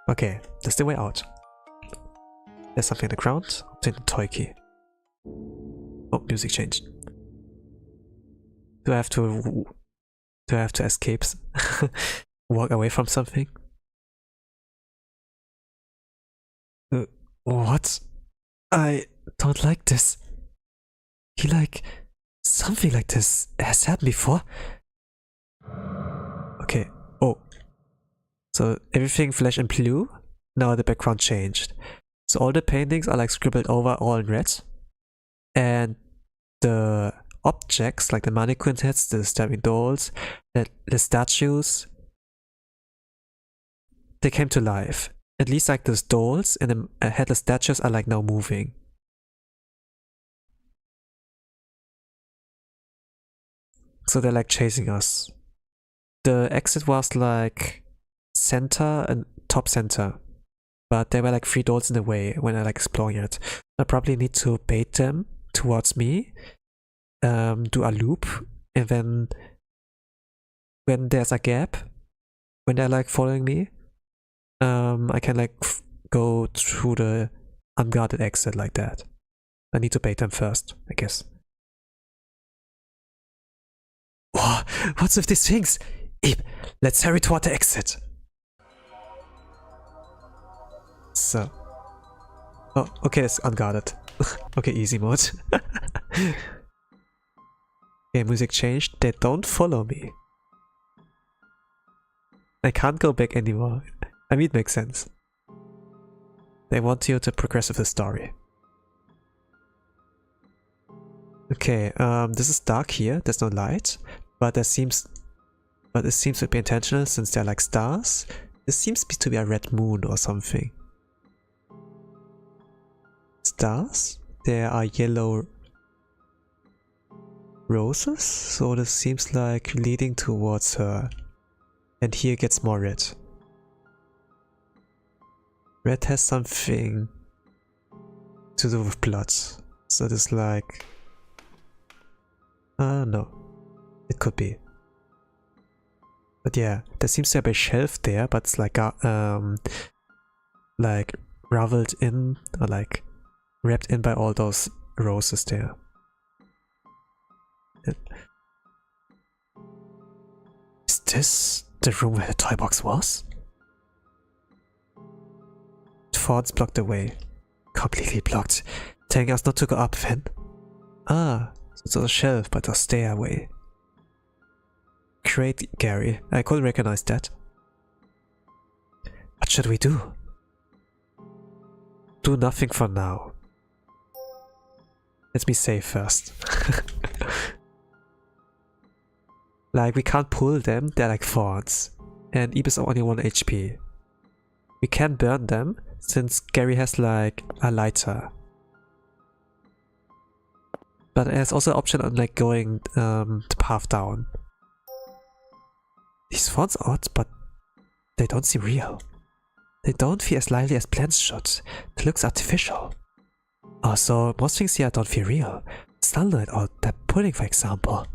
Okay, that's the way out. There's something on the ground. Obtain the toy key. Oh, music changed. Do I have to escape? Walk away from something? What? I don't like this. Something like this has happened before. Okay. Oh. So everything flashed in blue. Now the background changed. So all the paintings are like scribbled over all in red. And the objects, like the mannequin heads, the stabbing dolls, the statues, they came to life. At least like those dolls and the headless statues are like now moving. So they're like chasing us. The exit was like center and top center. But there were like 3 dolls in the way when I like exploring it. I probably need to bait them towards me. Do a loop, and then when there's a gap, when they're like following me, I can like go through the unguarded exit like that. I need to bait them first, I guess. Whoa, what's with these things? Ebe, let's hurry toward the exit. So. Oh, okay, it's unguarded. Okay, easy mode. Okay, music changed. They don't follow me. I can't go back anymore. I mean, it makes sense. They want you to progress with the story. Okay, this is dark here. There's no light, but it seems to be intentional since they're like stars. This seems to be a red moon or something. Stars? There are yellow roses, so this seems like leading towards her. And here it gets more red. Red has something to do with blood. So this like... no. It could be. But yeah, there seems to be a shelf there, but it's like raveled in, or like wrapped in by all those roses there. Is this the room where the toy box was? Thorns blocked the way. Completely blocked. Telling us not to go up then. Ah, so it's a shelf but a stairway. Great, Gary. I couldn't recognize that. What should we do? Do nothing for now. Let me save first. Like, we can't pull them, they're like thorns. And Eve is only 1 HP. We can burn them, since Gary has like a lighter. But there's also an option on like going the path down. These thorns are odd, but they don't seem real. They don't feel as lively as plants should. It looks artificial. Also, most things here don't feel real. Sunlight or that pudding, for example.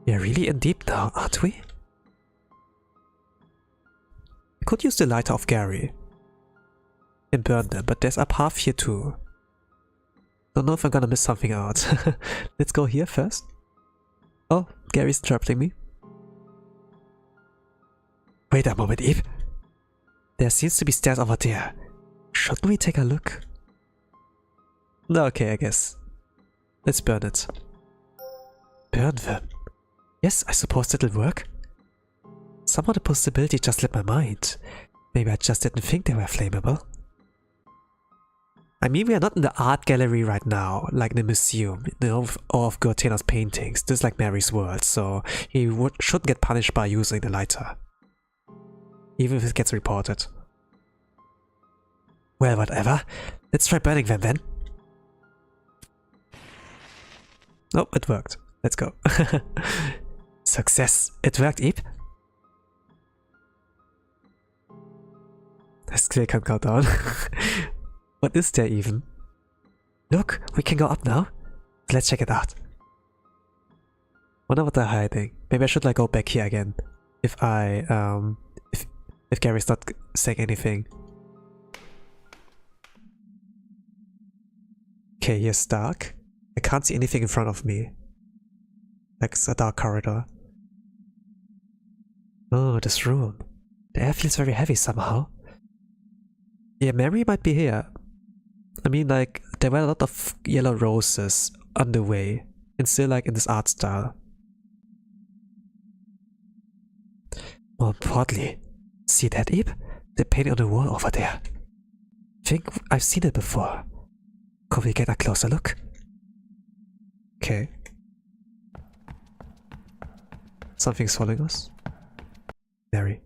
We're really in deep now, aren't we? I could use the lighter of Gary and burn them, but there's a path here too. Don't know if I'm gonna miss something out. Let's go here first. Oh, Gary's interrupting me. Wait a moment, Eve. There seems to be stairs over there. Shouldn't we take a look? No, okay, I guess. Let's burn it. Burn them? Yes, I suppose that'll work. Somehow the possibility just slipped my mind. Maybe I just didn't think they were flammable. I mean, we are not in the art gallery right now, like in the museum, you know, of all of Gortena's paintings. This is like Mary's world, so he shouldn't get punished by using the lighter. Even if it gets reported. Well, whatever. Let's try burning them then. Oh, it worked. Let's go. Success. It worked, Eve. I still can't count down. What is there even? Look, we can go up now. Let's check it out. Wonder what they're hiding. Maybe I should like go back here again. If Gary's not saying anything. Okay, here's dark. I can't see anything in front of me. Like it's a dark corridor. Oh, this room. The air feels very heavy somehow. Yeah, Mary might be here. I mean, like, there were a lot of yellow roses on the way. And still like in this art style. More importantly, see that, Ib? The painting on the wall over there. Think I've seen it before. Could we get a closer look? Okay. Something's following us. Mary.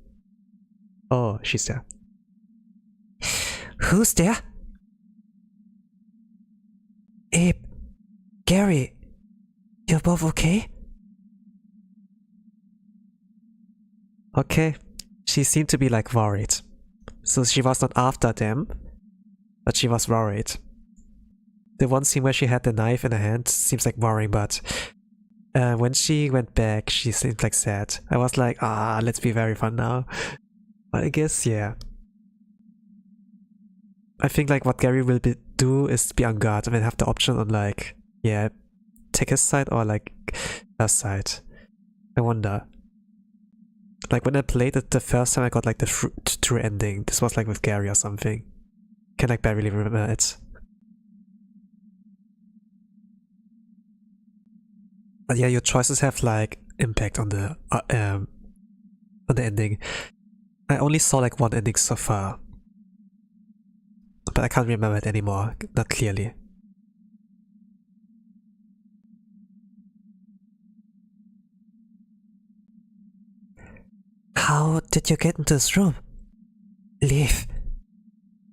Oh, she's there. Who's there? Abe. Gary. You're both okay? Okay. She seemed to be like worried. So she was not after them, but she was worried. The one scene where she had the knife in her hand seems like worrying, but when she went back, she seemed like sad. I was like, let's be very fun now. But I guess, yeah. I think like what Gary will do is be on guard and then have the option on like, yeah, take his side or like her side. I wonder. Like when I played it the first time I got like the true ending. This was like with Gary or something. Can like barely remember it. But yeah, your choices have like impact on the ending. I only saw like one ending so far. But I can't remember it anymore, not clearly. How did you get into this room? Leave.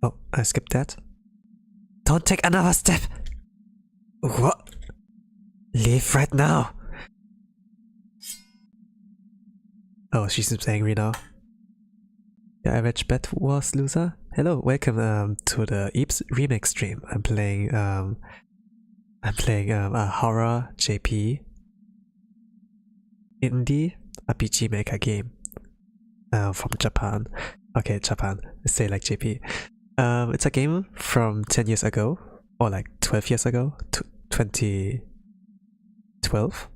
Oh, I skipped that. Don't take another step. What? Leave right now. Oh, she seems angry now. Your average bet was loser. Hello, welcome to the Eeps remake stream. I'm playing a horror JP indie RPG maker game from Japan. Okay, Japan. Let's say like JP. It's a game from 10 years ago or like 12 years ago, 2012.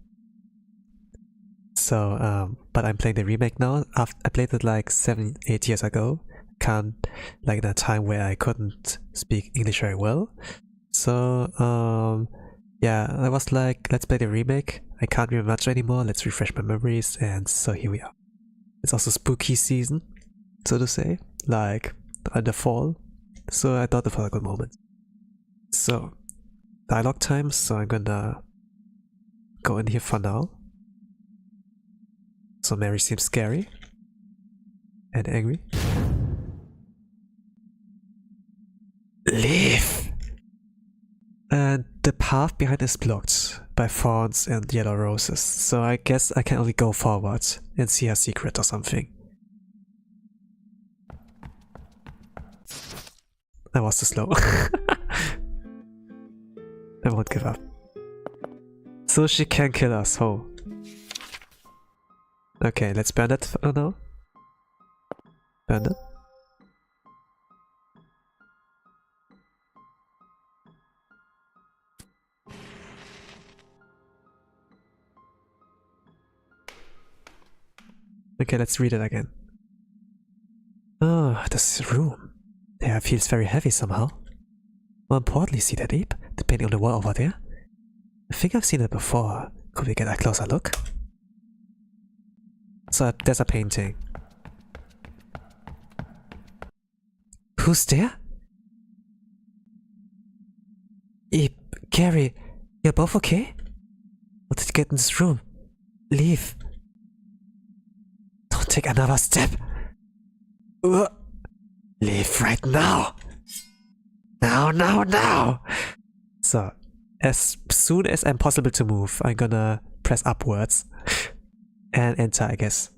So, but I'm playing the remake now. I played it like 7-8 years ago. Like in a time where I couldn't speak English very well. So, yeah, I was like, let's play the remake. I can't remember much anymore. Let's refresh my memories. And so here we are. It's also spooky season, so to say, like in the fall. So I thought it was a good moment. So, dialogue time. So I'm gonna go in here for now. So Mary seems scary and angry. Leave! And the path behind is blocked by thorns and yellow roses, so I guess I can only go forward and see a secret or something. I was too slow. I won't give up. So she can kill us, oh. Okay, let's burn that for now. Burn it. Okay, let's read it again. Oh, this room. The air feels very heavy somehow. More importantly, see that, Abe? the painting on the wall over there? I think I've seen it before. Could we get a closer look? So there's a painting. Who's there? Gary, you're both okay? How did you get in this room? Leave. Don't take another step. Leave right now. Now. So, as soon as I'm possible to move, I'm gonna press upwards and enter, I guess.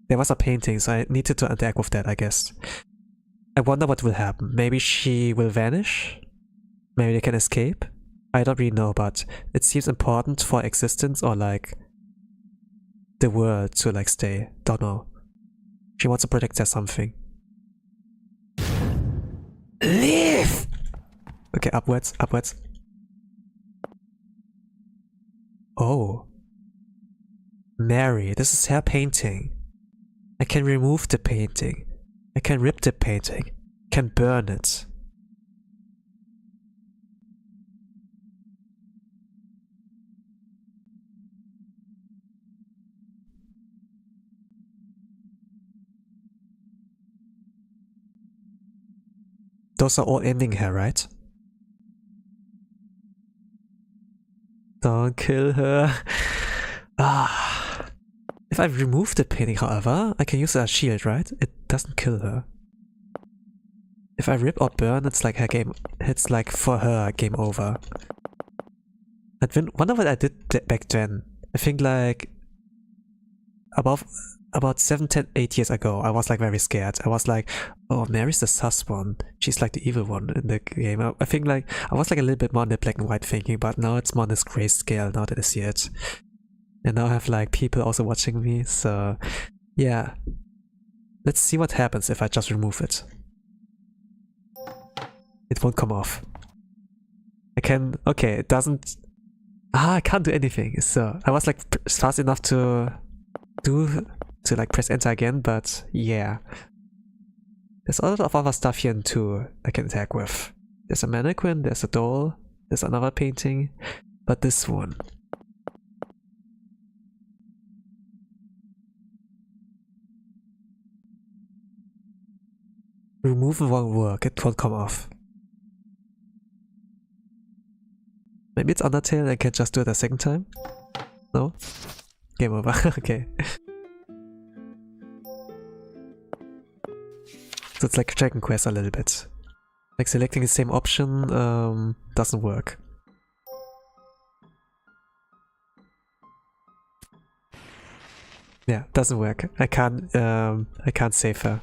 There was a painting, so I needed to interact with that, I guess. I wonder what will happen. Maybe she will vanish? Maybe they can escape? I don't really know, but it seems important for existence or like the world to like stay. Don't know. She wants to protect us something. Leave! Okay, upwards. Oh. Mary, this is her painting. I can remove the painting. I can rip the painting. I can burn it. Those are all ending here, right? Don't kill her. If I remove the painting, however, I can use it as a shield, right? It doesn't kill her. If I rip or burn, it's like her game. It's like for her game over. I wonder what I did back then. I think like about 7, 10, 8 years ago, I was like very scared. I was like, oh, Mary's the sus one. She's like the evil one in the game. I think like I was like a little bit more in the black and white thinking, but now it's more in this grayscale now that I see it. And now I have like people also watching me, so yeah. Let's see what happens if I just remove it. It won't come off. I can, okay, it doesn't, I can't do anything. So I was like fast enough to like press enter again, but yeah. There's a lot of other stuff here too I can interact with. There's a mannequin, there's a doll, there's another painting, but this one. Removal won't work, it won't come off. Maybe it's Undertale, I can just do it a second time? No? Game over, okay. So it's like Dragon Quest a little bit. Like selecting the same option doesn't work. Yeah, doesn't work. I can't save her.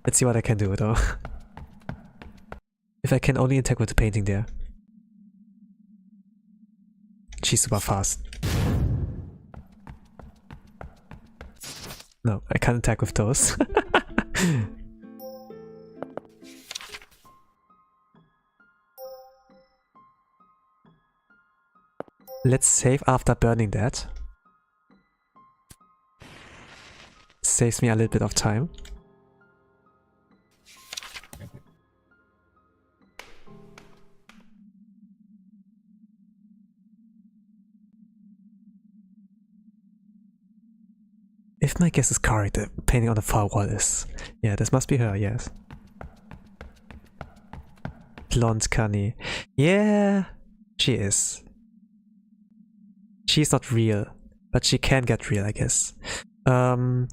Let's see what I can do though. If I can only interact with the painting there. She's super fast. No, I can't attack with those. Let's save after burning that. Saves me a little bit of time. If my guess is correct, the painting on the far wall is... Yeah, this must be her, yes. Blonde Connie. Yeah, she is. She's not real, but she can get real, I guess. I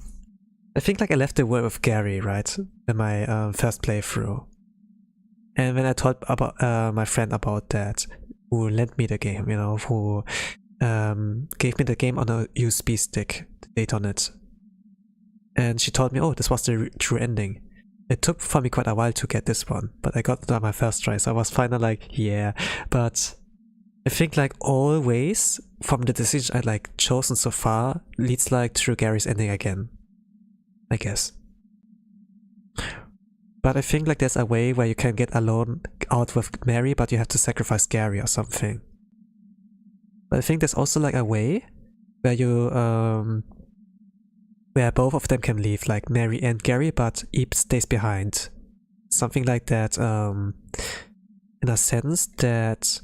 think like I left the world with Gary, right? In my first playthrough. And when I told about my friend about that, who lent me the game, you know, who gave me the game on a USB stick, the date on it. And she told me, oh, this was the true ending. It took for me quite a while to get this one, but I got it on my first try, so I was finally like, yeah. But I think like always, from the decision I like chosen so far, leads like through Gary's ending again. I guess. But I think like there's a way where you can get alone out with Mary, but you have to sacrifice Gary or something. But I think there's also like a way where you where both of them can leave, like Mary and Gary, but Eep stays behind. Something like that, in a sense that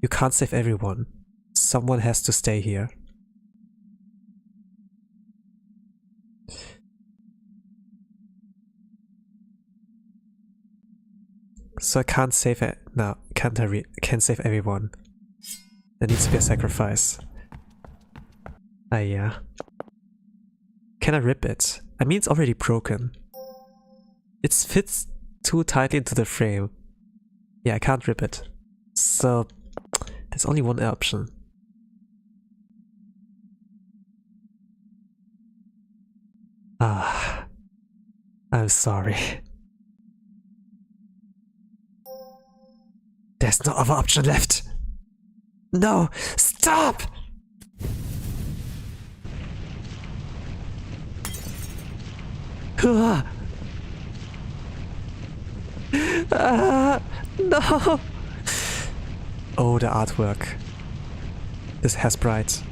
you can't save everyone. Someone has to stay here. So I can't save it. No, can't save everyone. There needs to be a sacrifice. Ah, yeah. Can I rip it? I mean, it's already broken. It fits too tightly into the frame. Yeah, I can't rip it. So there's only one option. Ah, I'm sorry. There's no other option left. No, stop! No! Oh, the artwork. This has bright.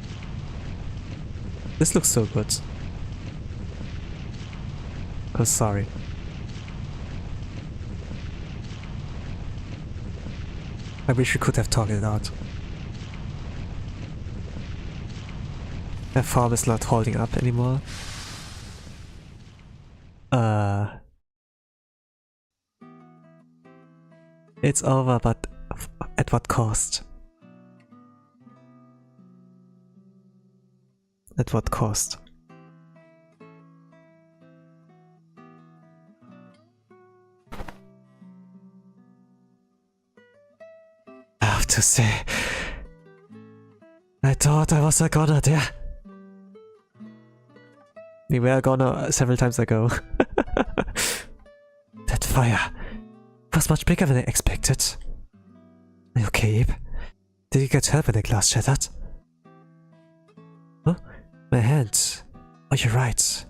This looks so good. I'm sorry. I wish we could have talked it out. My farm is not holding up anymore. It's over, but at what cost? At what cost? I have to say, I thought I was a goner there. We were a goner several times ago. That fire was much bigger than I expected. Are you okay, Abe? Did you get hurt when the glass shattered? Huh? My hand. Oh, you're right.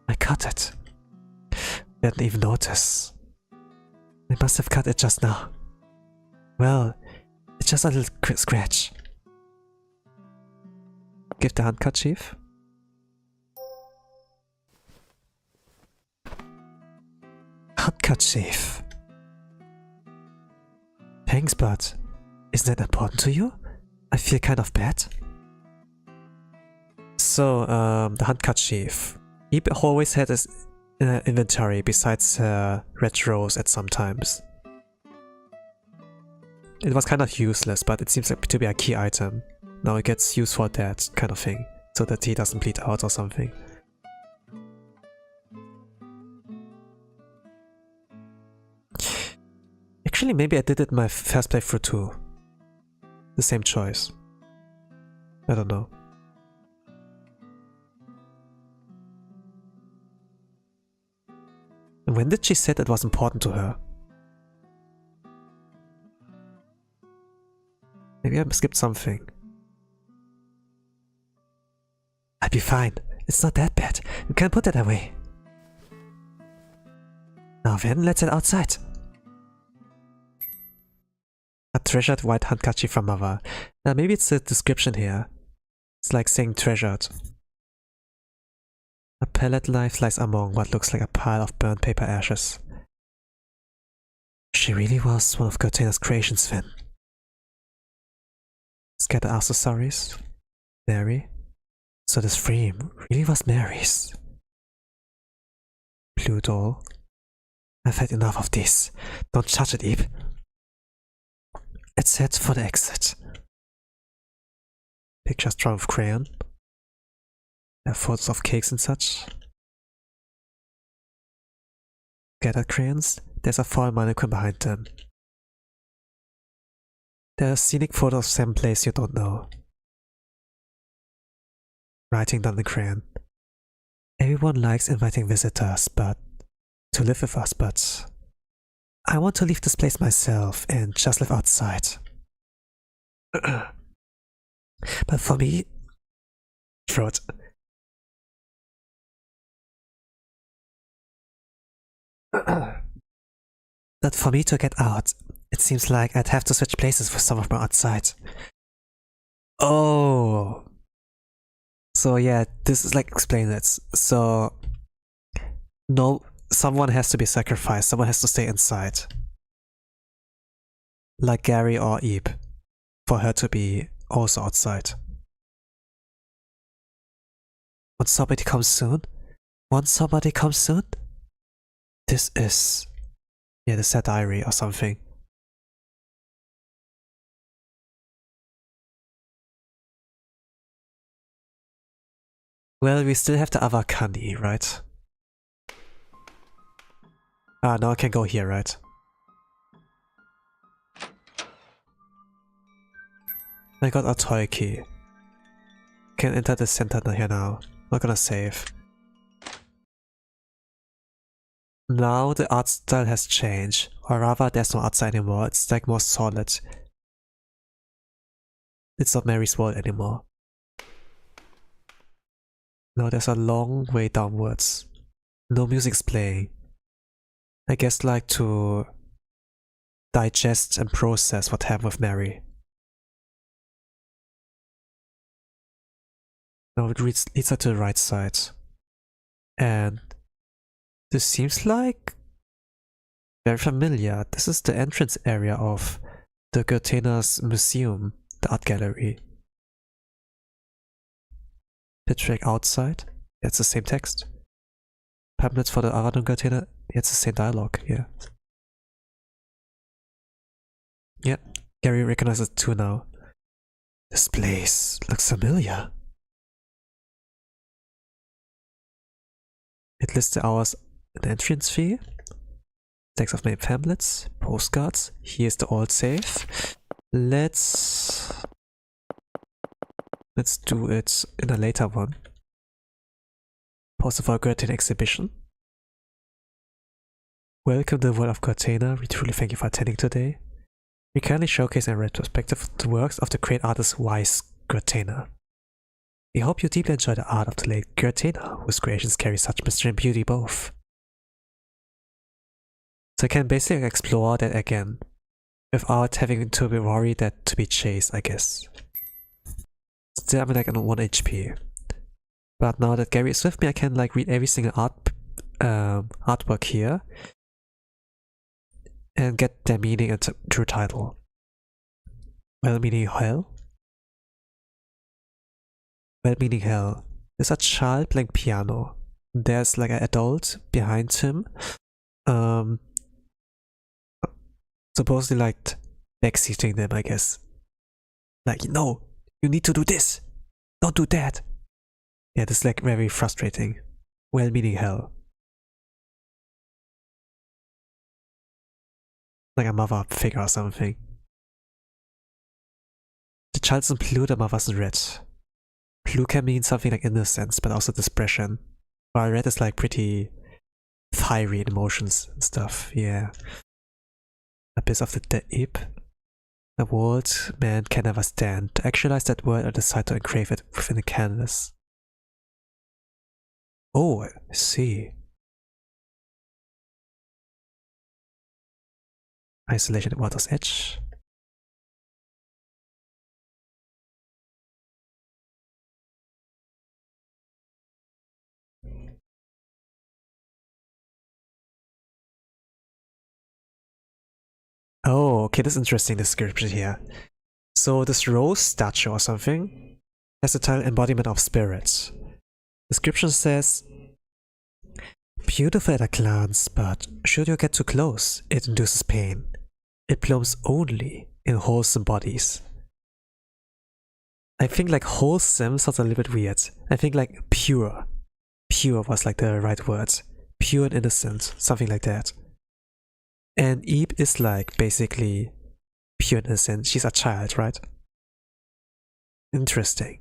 I cut it. I didn't even notice. I must have cut it just now. Well, it's just a little scratch. Give the handkerchief. Handkerchief. Thanks, but isn't that important to you? I feel kind of bad. So, the handkerchief. He always had his inventory besides red rose at some times. It was kind of useless, but it seems like to be a key item. Now it gets used for that kind of thing, so that he doesn't bleed out or something. Actually, maybe I did it in my first playthrough too. The same choice. I don't know. And when did she say that was important to her? Maybe I skipped something. I'll be fine. It's not that bad. You can put it away. Now then, let's head outside. A treasured white handkerchief from Mother. Now maybe it's the description here. It's like saying treasured. A pallet knife lies among what looks like a pile of burnt paper ashes. She really was one of Cortana's creations then. Scattered accessories. Mary. So this frame really was Mary's. Blue doll. I've had enough of this. Don't touch it, Eve. Let's head for the exit. Pictures drawn with crayon. There are photos of cakes and such. Scattered crayons. There's a foil mannequin behind them. There are scenic photos of some place you don't know. Writing down the crayon. Everyone likes inviting visitors, but to live with us, but I want to leave this place myself and just live outside. But for me, throat. But for me to get out, it seems like I'd have to switch places with some of my outside. Oh. So yeah, this is like explain it. So no, someone has to be sacrificed. Someone has to stay inside, like Gary or Eve, for her to be also outside. Won't somebody come soon? Won't somebody come soon? This is, yeah, the sad diary or something. Well, we still have the other candy, right? Ah, now I can go here, right? I got a toy key. Can enter the center here now. Not gonna save. Now the art style has changed, or rather there's no art style anymore, it's like more solid. It's not Mary's world anymore. Now there's a long way downwards. No music's playing. I guess like to digest and process what happened with Mary. Now it leads her to the right side. And this seems like very familiar. This is the entrance area of the Goethe's museum, the art gallery. Pitch track outside, it's the same text. Pamphlets for the Aradon Goethe, it's the same dialogue, yeah. Yeah, Gary recognizes it too now. This place looks familiar. It lists the hours and entrance fee. Stacks of main pamphlets, postcards. Here's the old safe. Let's do it in a later one. Poster for a Goethe exhibition. Welcome to the world of Goethe. We truly thank you for attending today. We kindly showcase a retrospective of the works of the great artist Weiss Goethe. We hope you deeply enjoy the art of the late Goethe, whose creations carry such mystery and beauty both. So I can basically explore that again, without having to be worried that to be chased, I guess. Still I'm like on 1 HP. But now that Gary is with me, I can like read every single artwork here and get their meaning and true title. Well meaning hell. Well meaning hell. There's a child playing piano. There's like an adult behind him. Supposedly like backseating them, I guess. Like, no, you need to do this. Don't do that. Yeah, this is like very frustrating. Well meaning hell. Like a mother figure or something. The child's in blue, the mother's in red. Blue can mean something like innocence, but also discretion. While red is like pretty fiery in emotions and stuff, yeah. Abyss of the deep. A world man can never stand. To actualize that word, I decide to engrave it within the canvas. Oh, I see. Isolation at water's edge. Oh, okay, this is interesting description here. So this rose statue or something has the title Embodiment of Spirits. Description says, beautiful at a glance, but should you get too close, it induces pain. It blooms only in wholesome bodies. I think like wholesome sounds a little bit weird. I think like pure. Pure was like the right word. Pure and innocent, something like that. And Eve is like basically pure and innocent. She's a child, right? Interesting.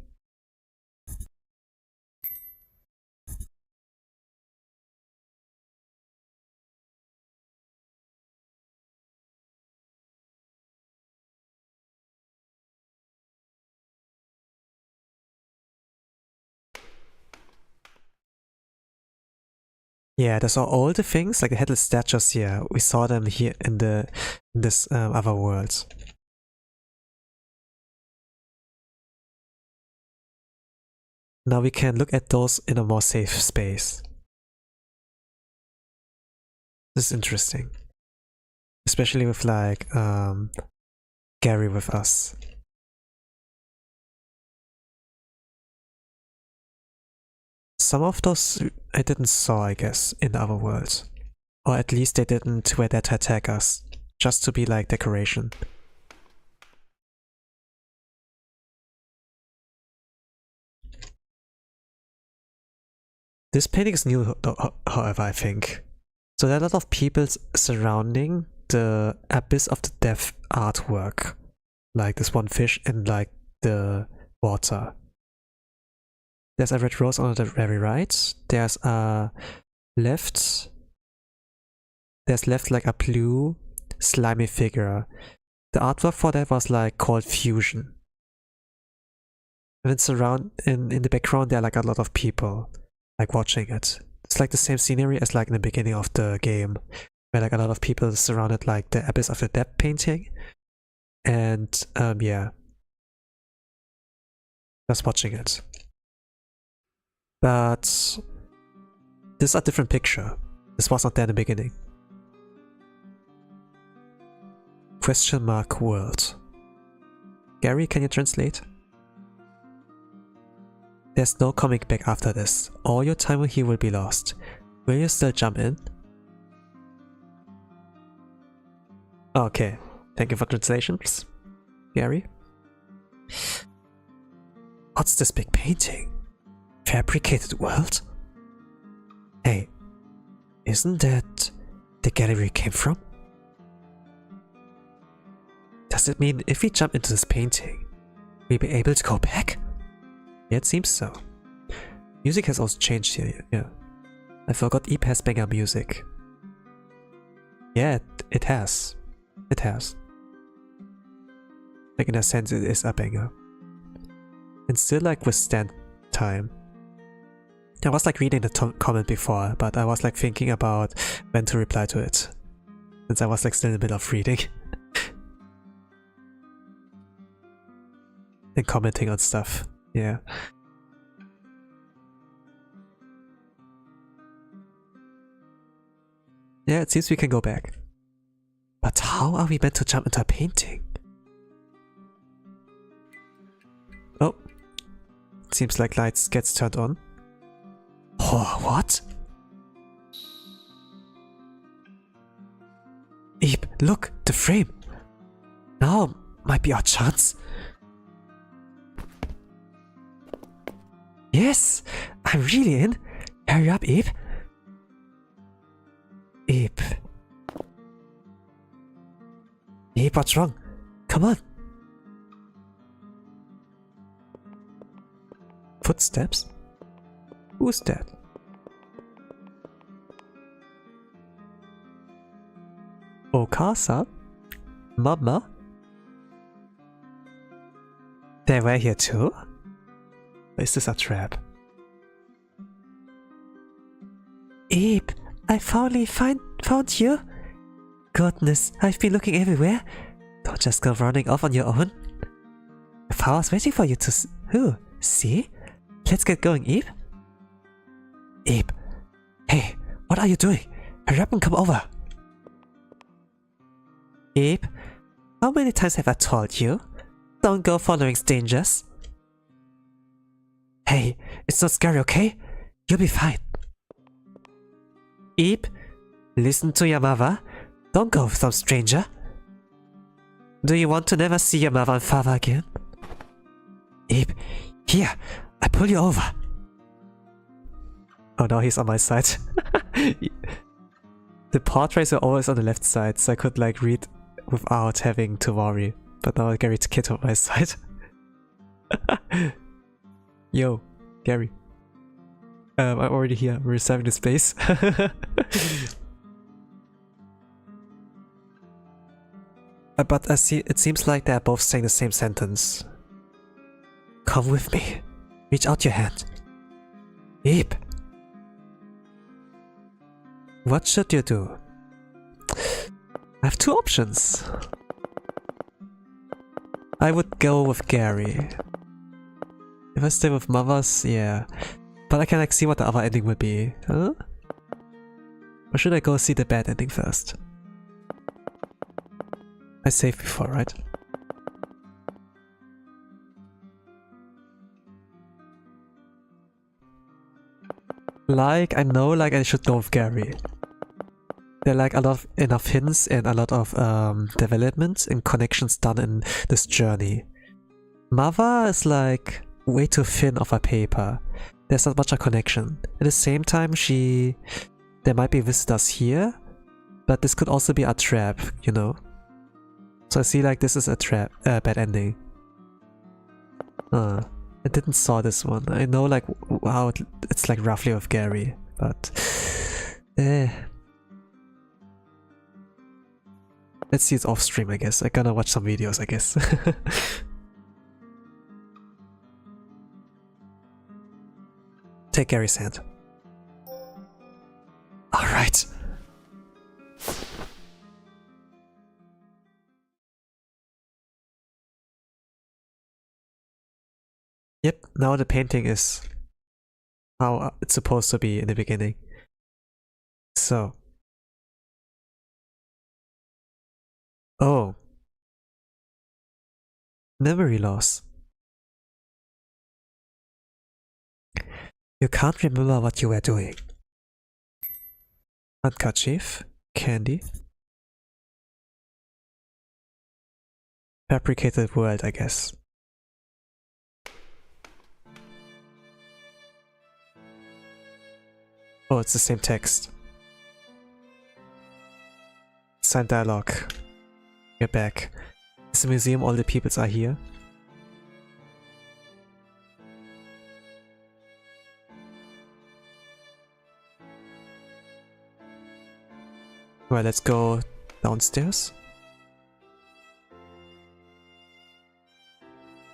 Yeah, there's all the things like the headless statues here. We saw them here in this other world. Now we can look at those in a more safe space. This is interesting. Especially with like Gary with us. Some of those I didn't saw, I guess, in the other world. Or at least they didn't wear that to attack us. Just to be like decoration. This painting is new, however, I think. So there are a lot of people surrounding the abyss of the death artwork. Like this one fish in like the water. There's a red rose on the very right. There's a left. There's left like a blue slimy figure. The artwork for that was like called Fusion. And it's around in the background there are like a lot of people like watching it. It's like the same scenery as like in the beginning of the game, where like a lot of people surrounded like the abyss of the death painting. And yeah. Just watching it. But this is a different picture. This was not there in the beginning. Question mark world. Gary, can you translate? There's no coming back after this. All your time here will be lost. Will you still jump in? Okay. Thank you for translations, Gary. What's this big painting? Fabricated world? Hey, isn't that the gallery we came from? Does it mean if we jump into this painting, we'll be able to go back? Yeah, it seems so. Music has also changed here, yeah. I forgot Eep has banger music. Yeah, it has. It has. Like in a sense it is a banger. And still like withstand time. I was like reading the comment before, but I was like thinking about when to reply to it. Since I was like still in the middle of reading. And commenting on stuff. Yeah. Yeah, it seems we can go back. But how are we meant to jump into a painting? Oh. Seems like lights gets turned on. Oh, what? Eep, look, the frame. Now might be our chance. Yes, I'm really in. Hurry up, Eep. Eep. Eep, what's wrong? Come on. Footsteps? Who's that? Okasa? Mama? They were here too? Or is this a trap? Eep, I finally found you. Goodness, I've been looking everywhere. Don't just go running off on your own. The power's waiting for you to see? Let's get going, Eep. Eep. Hey, what are you doing? Hurry up and come over. Eep, how many times have I told you? Don't go following strangers. Hey, it's not scary, okay? You'll be fine. Eep, listen to your mother. Don't go with some stranger. Do you want to never see your mother and father again? Eep, here, I pull you over. Oh no, he's on my side. The portraits are always on the left side, so I could like read without having to worry. But now I get to kid on my side. Yo, Gary. I'm already here. We're reserving the space. But I see. It seems like they're both saying the same sentence. Come with me. Reach out your hand. Eep. What should you do? I have two options. I would go with Gary. If I stay with Mother's, yeah. But I can like see what the other ending would be. Huh? Or should I go see the bad ending first? I saved before, right? Like, I know like I should know of Gary. There are like a lot of enough hints and a lot of developments and connections done in this journey. Mother is like way too thin of a paper. There's not much a connection. At the same time, there might be visitors here, but this could also be a trap, you know? So I see like this is a trap, bad ending. I didn't saw this one. I know like how it's like roughly with Gary, but let's see it off stream, I guess. I gotta watch some videos, I guess. Take Gary's hand. Alright. Yep, now the painting is how it's supposed to be in the beginning. So. Oh. Memory loss. You can't remember what you were doing. Handkerchief. Candy. Fabricated world, I guess. Oh, it's the same text. Signed dialogue. We're back. Is the museum, all the peoples are here? Well, let's go downstairs.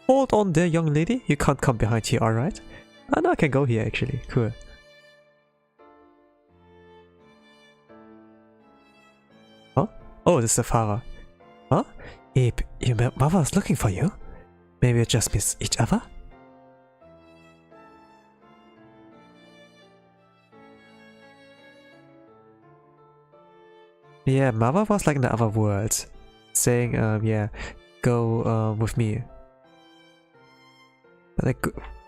Hold on there, young lady. You can't come behind here, alright? I know I can go here actually. Cool. Oh, this is the father. Huh? Abe, your mother was looking for you? Maybe you just miss each other? Yeah, mother was like in the other world. Saying, yeah, go with me. But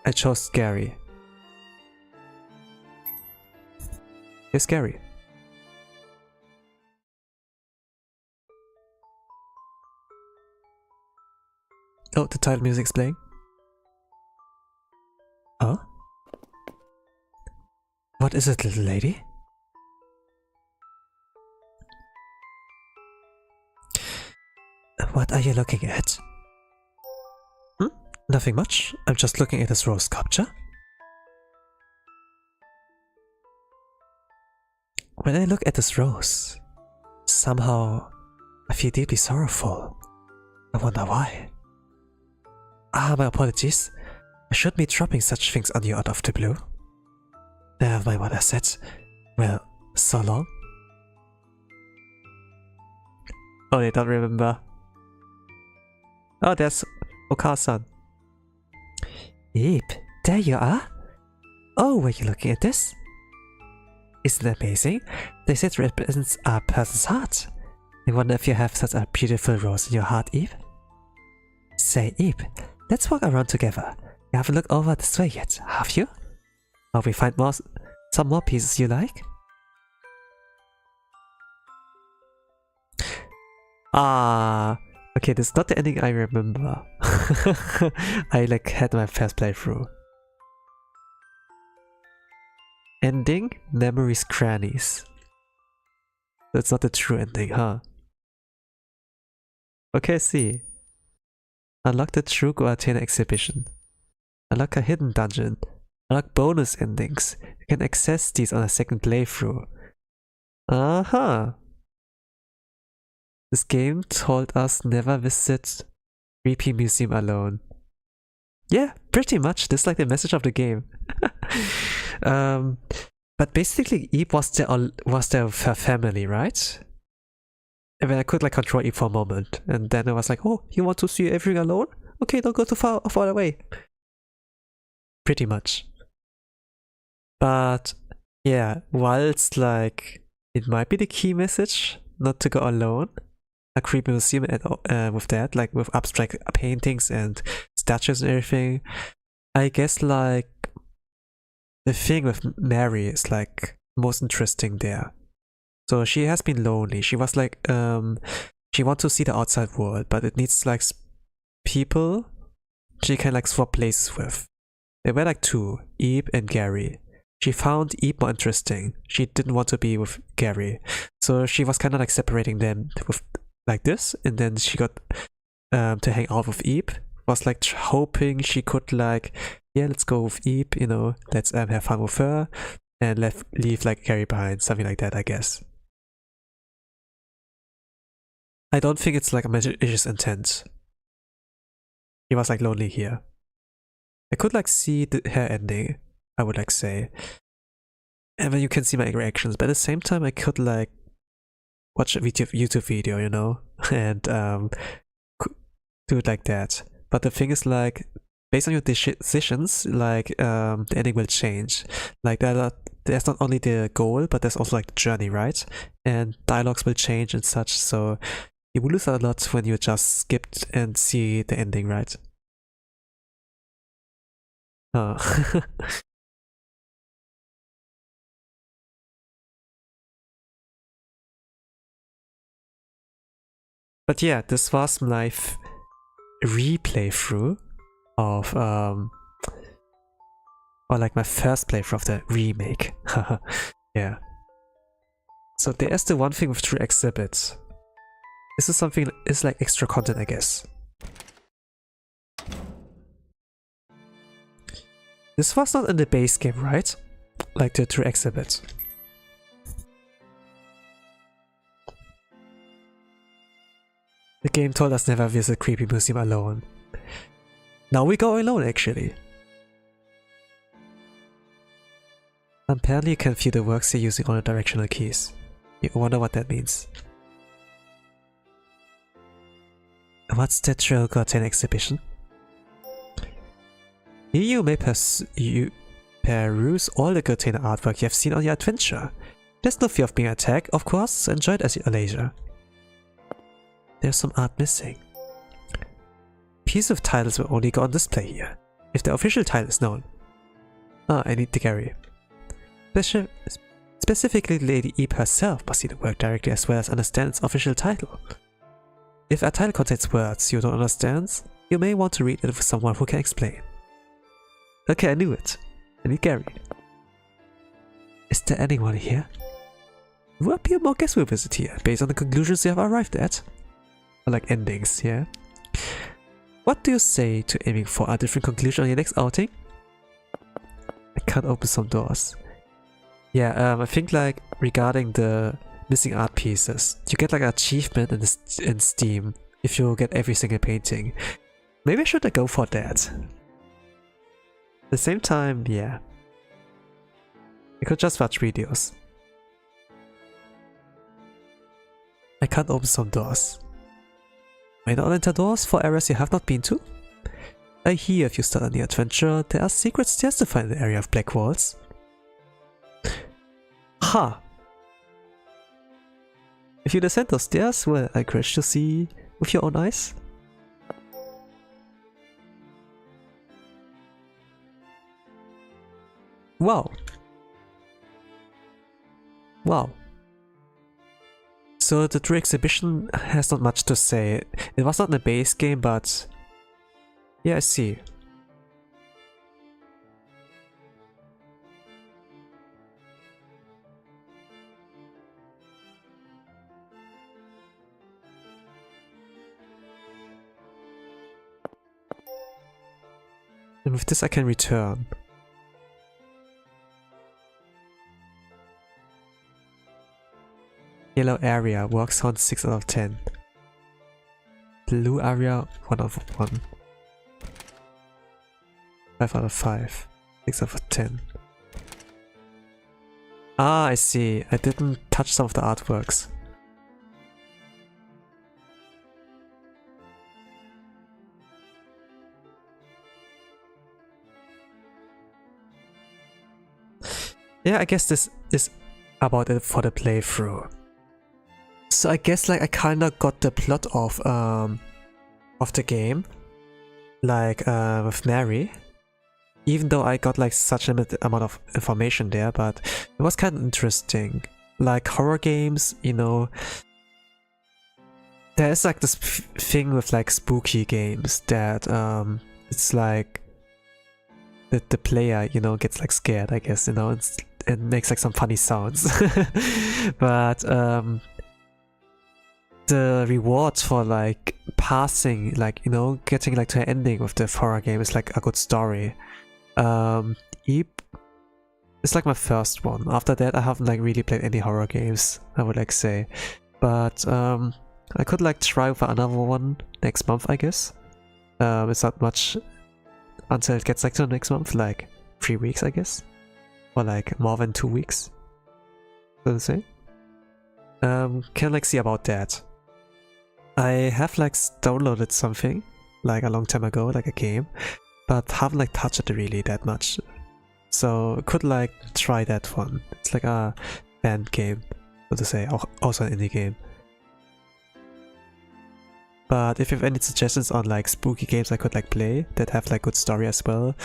I chose Gary. It's Gary. Oh, the title music's playing. Huh? What is it, little lady? What are you looking at? Nothing much. I'm just looking at this rose sculpture. When I look at this rose, somehow I feel deeply sorrowful. I wonder why. Ah, my apologies. I shouldn't be dropping such things on you out of the blue. Never mind what I said. Well, so long. Oh, they don't remember. Oh, there's Okasan. Yep, there you are. Oh, were you looking at this? Isn't that amazing? They say it represents a person's heart. I wonder if you have such a beautiful rose in your heart, Eve? Say, Eve, let's walk around together. You haven't looked over this way yet, have you? Or we find some more pieces you like? Ah, okay, this is not the ending I remember. I like had my first playthrough. Ending, memories, crannies. That's not the true ending, huh? Okay, I see. Unlock the True Guatena exhibition. Unlock a hidden dungeon. Unlock bonus endings. You can access these on a second playthrough. Aha! This game told us never visit Reapy Museum alone. Yeah, pretty much. This is like the message of the game. But basically Eve was there with her family, right? And then I could like control Eve for a moment. And then I was like, oh, you want to see everything alone? Okay, don't go too far away. pretty much. But yeah, whilst like it might be the key message not to go alone, a creepy museum with that, like with abstract paintings and statues and everything, I guess like the thing with Mary is like most interesting there. So she has been lonely. She was like she wants to see the outside world, but it needs like people she can like swap places with. There were like two, Eve and Gary. She found Eve more interesting. She didn't want to be with Gary. So she was kind of like separating them with like this, and then she got to hang out with Eve. Was like hoping she could like, yeah, let's go with Eve, you know, let's have fun with her, and leave like Gary behind, something like that, I guess. I don't think it's like a malicious intent. He was like lonely here. I could like see her ending, I would like say. And then you can see my reactions, but at the same time I could like watch a YouTube video, you know, and do it like that. But the thing is like, based on your decisions, like the ending will change. Like there's not only the goal, but there's also like the journey, right? And dialogues will change and such, so you will lose a lot when you just skipped and see the ending, right? Oh. But yeah, this was my replay through of or like my first playthrough of the remake. Yeah. So there's the one thing with true exhibits. This is something, it's like extra content, I guess. This was not in the base game, right? Like the true exhibit. The game told us never visit creepy museum alone. Now we go alone, actually. Apparently you can view the works here using all the directional keys. You wonder what that means. What's the Trail Curtain exhibition? Here you may peruse all the container artwork you have seen on your adventure. There's no fear of being attacked, of course, so enjoy it at your leisure. There's some art missing. Pieces of titles will only go on display here, if the official title is known. Ah, I need the Gary. Specifically, Lady Eve herself must see the work directly as well as understand its official title. If a title contains words you don't understand, you may want to read it with someone who can explain. Okay, I knew it. I need Gary. Is there anyone here? It will appear more guests will visit here, based on the conclusions you have arrived at. Or like endings, yeah? What do you say to aiming for a different conclusion on your next outing? I can't open some doors. Yeah, I think like regarding the missing art pieces, you get like an achievement in Steam if you get every single painting. Maybe I should go for that. At the same time, yeah. I could just watch videos. I can't open some doors. May not enter doors for areas you have not been to? I hear if you start on the adventure, there are secret stairs to find in the area of black walls. Ha! If you descend those stairs, well, I encourage to see with your own eyes. Wow. Wow. So the true exhibition has not much to say. It was not in the base game, but yeah, I see. And with this I can return. Yellow area, work sound 6 out of 10. Blue area, 1 out of 1. 5 out of 5. 6 out of 10. Ah, I see. I didn't touch some of the artworks. yeah, I guess this is about it for the playthrough. So I guess like I kinda got the plot of the game, like with Mary. Even though I got like such a limited amount of information there, but it was kind of interesting. Like horror games, you know, there's like this thing with like spooky games that it's like the player, you know, gets like scared, I guess, you know, it makes like some funny sounds. But the reward for like passing, like, you know, getting like to an ending with the horror game is like a good story. Eep is like my first one. After that I haven't like really played any horror games, I would like say. But I could like try for another one next month, I guess. It's not much until it gets like to next month, like 3 weeks, I guess. Or like more than 2 weeks, so to say. Can like see about that. I have like downloaded something like a long time ago, like a game, but haven't like touched it really that much. So could like try that one. It's like a band game, so to say, also an indie game. But if you have any suggestions on like spooky games I could like play that have like good story as well,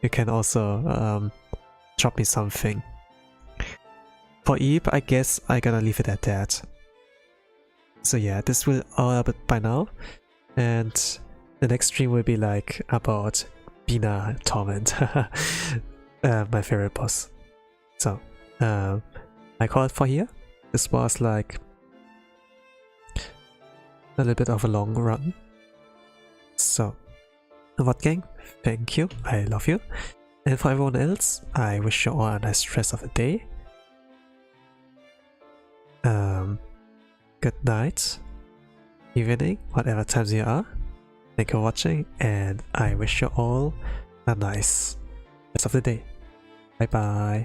you can also drop me something. For Eep, I guess I gotta leave it at that. So yeah, this will all up by now, and the next stream will be like about Bina Torment, my favorite boss. So I call it for here. This was like a little bit of a long run. So, what gang? Thank you, I love you. And for everyone else, I wish you all a nice rest of the day. Good night, evening, whatever times you are. Thank you for watching, and I wish you all a nice rest of the day. Bye bye.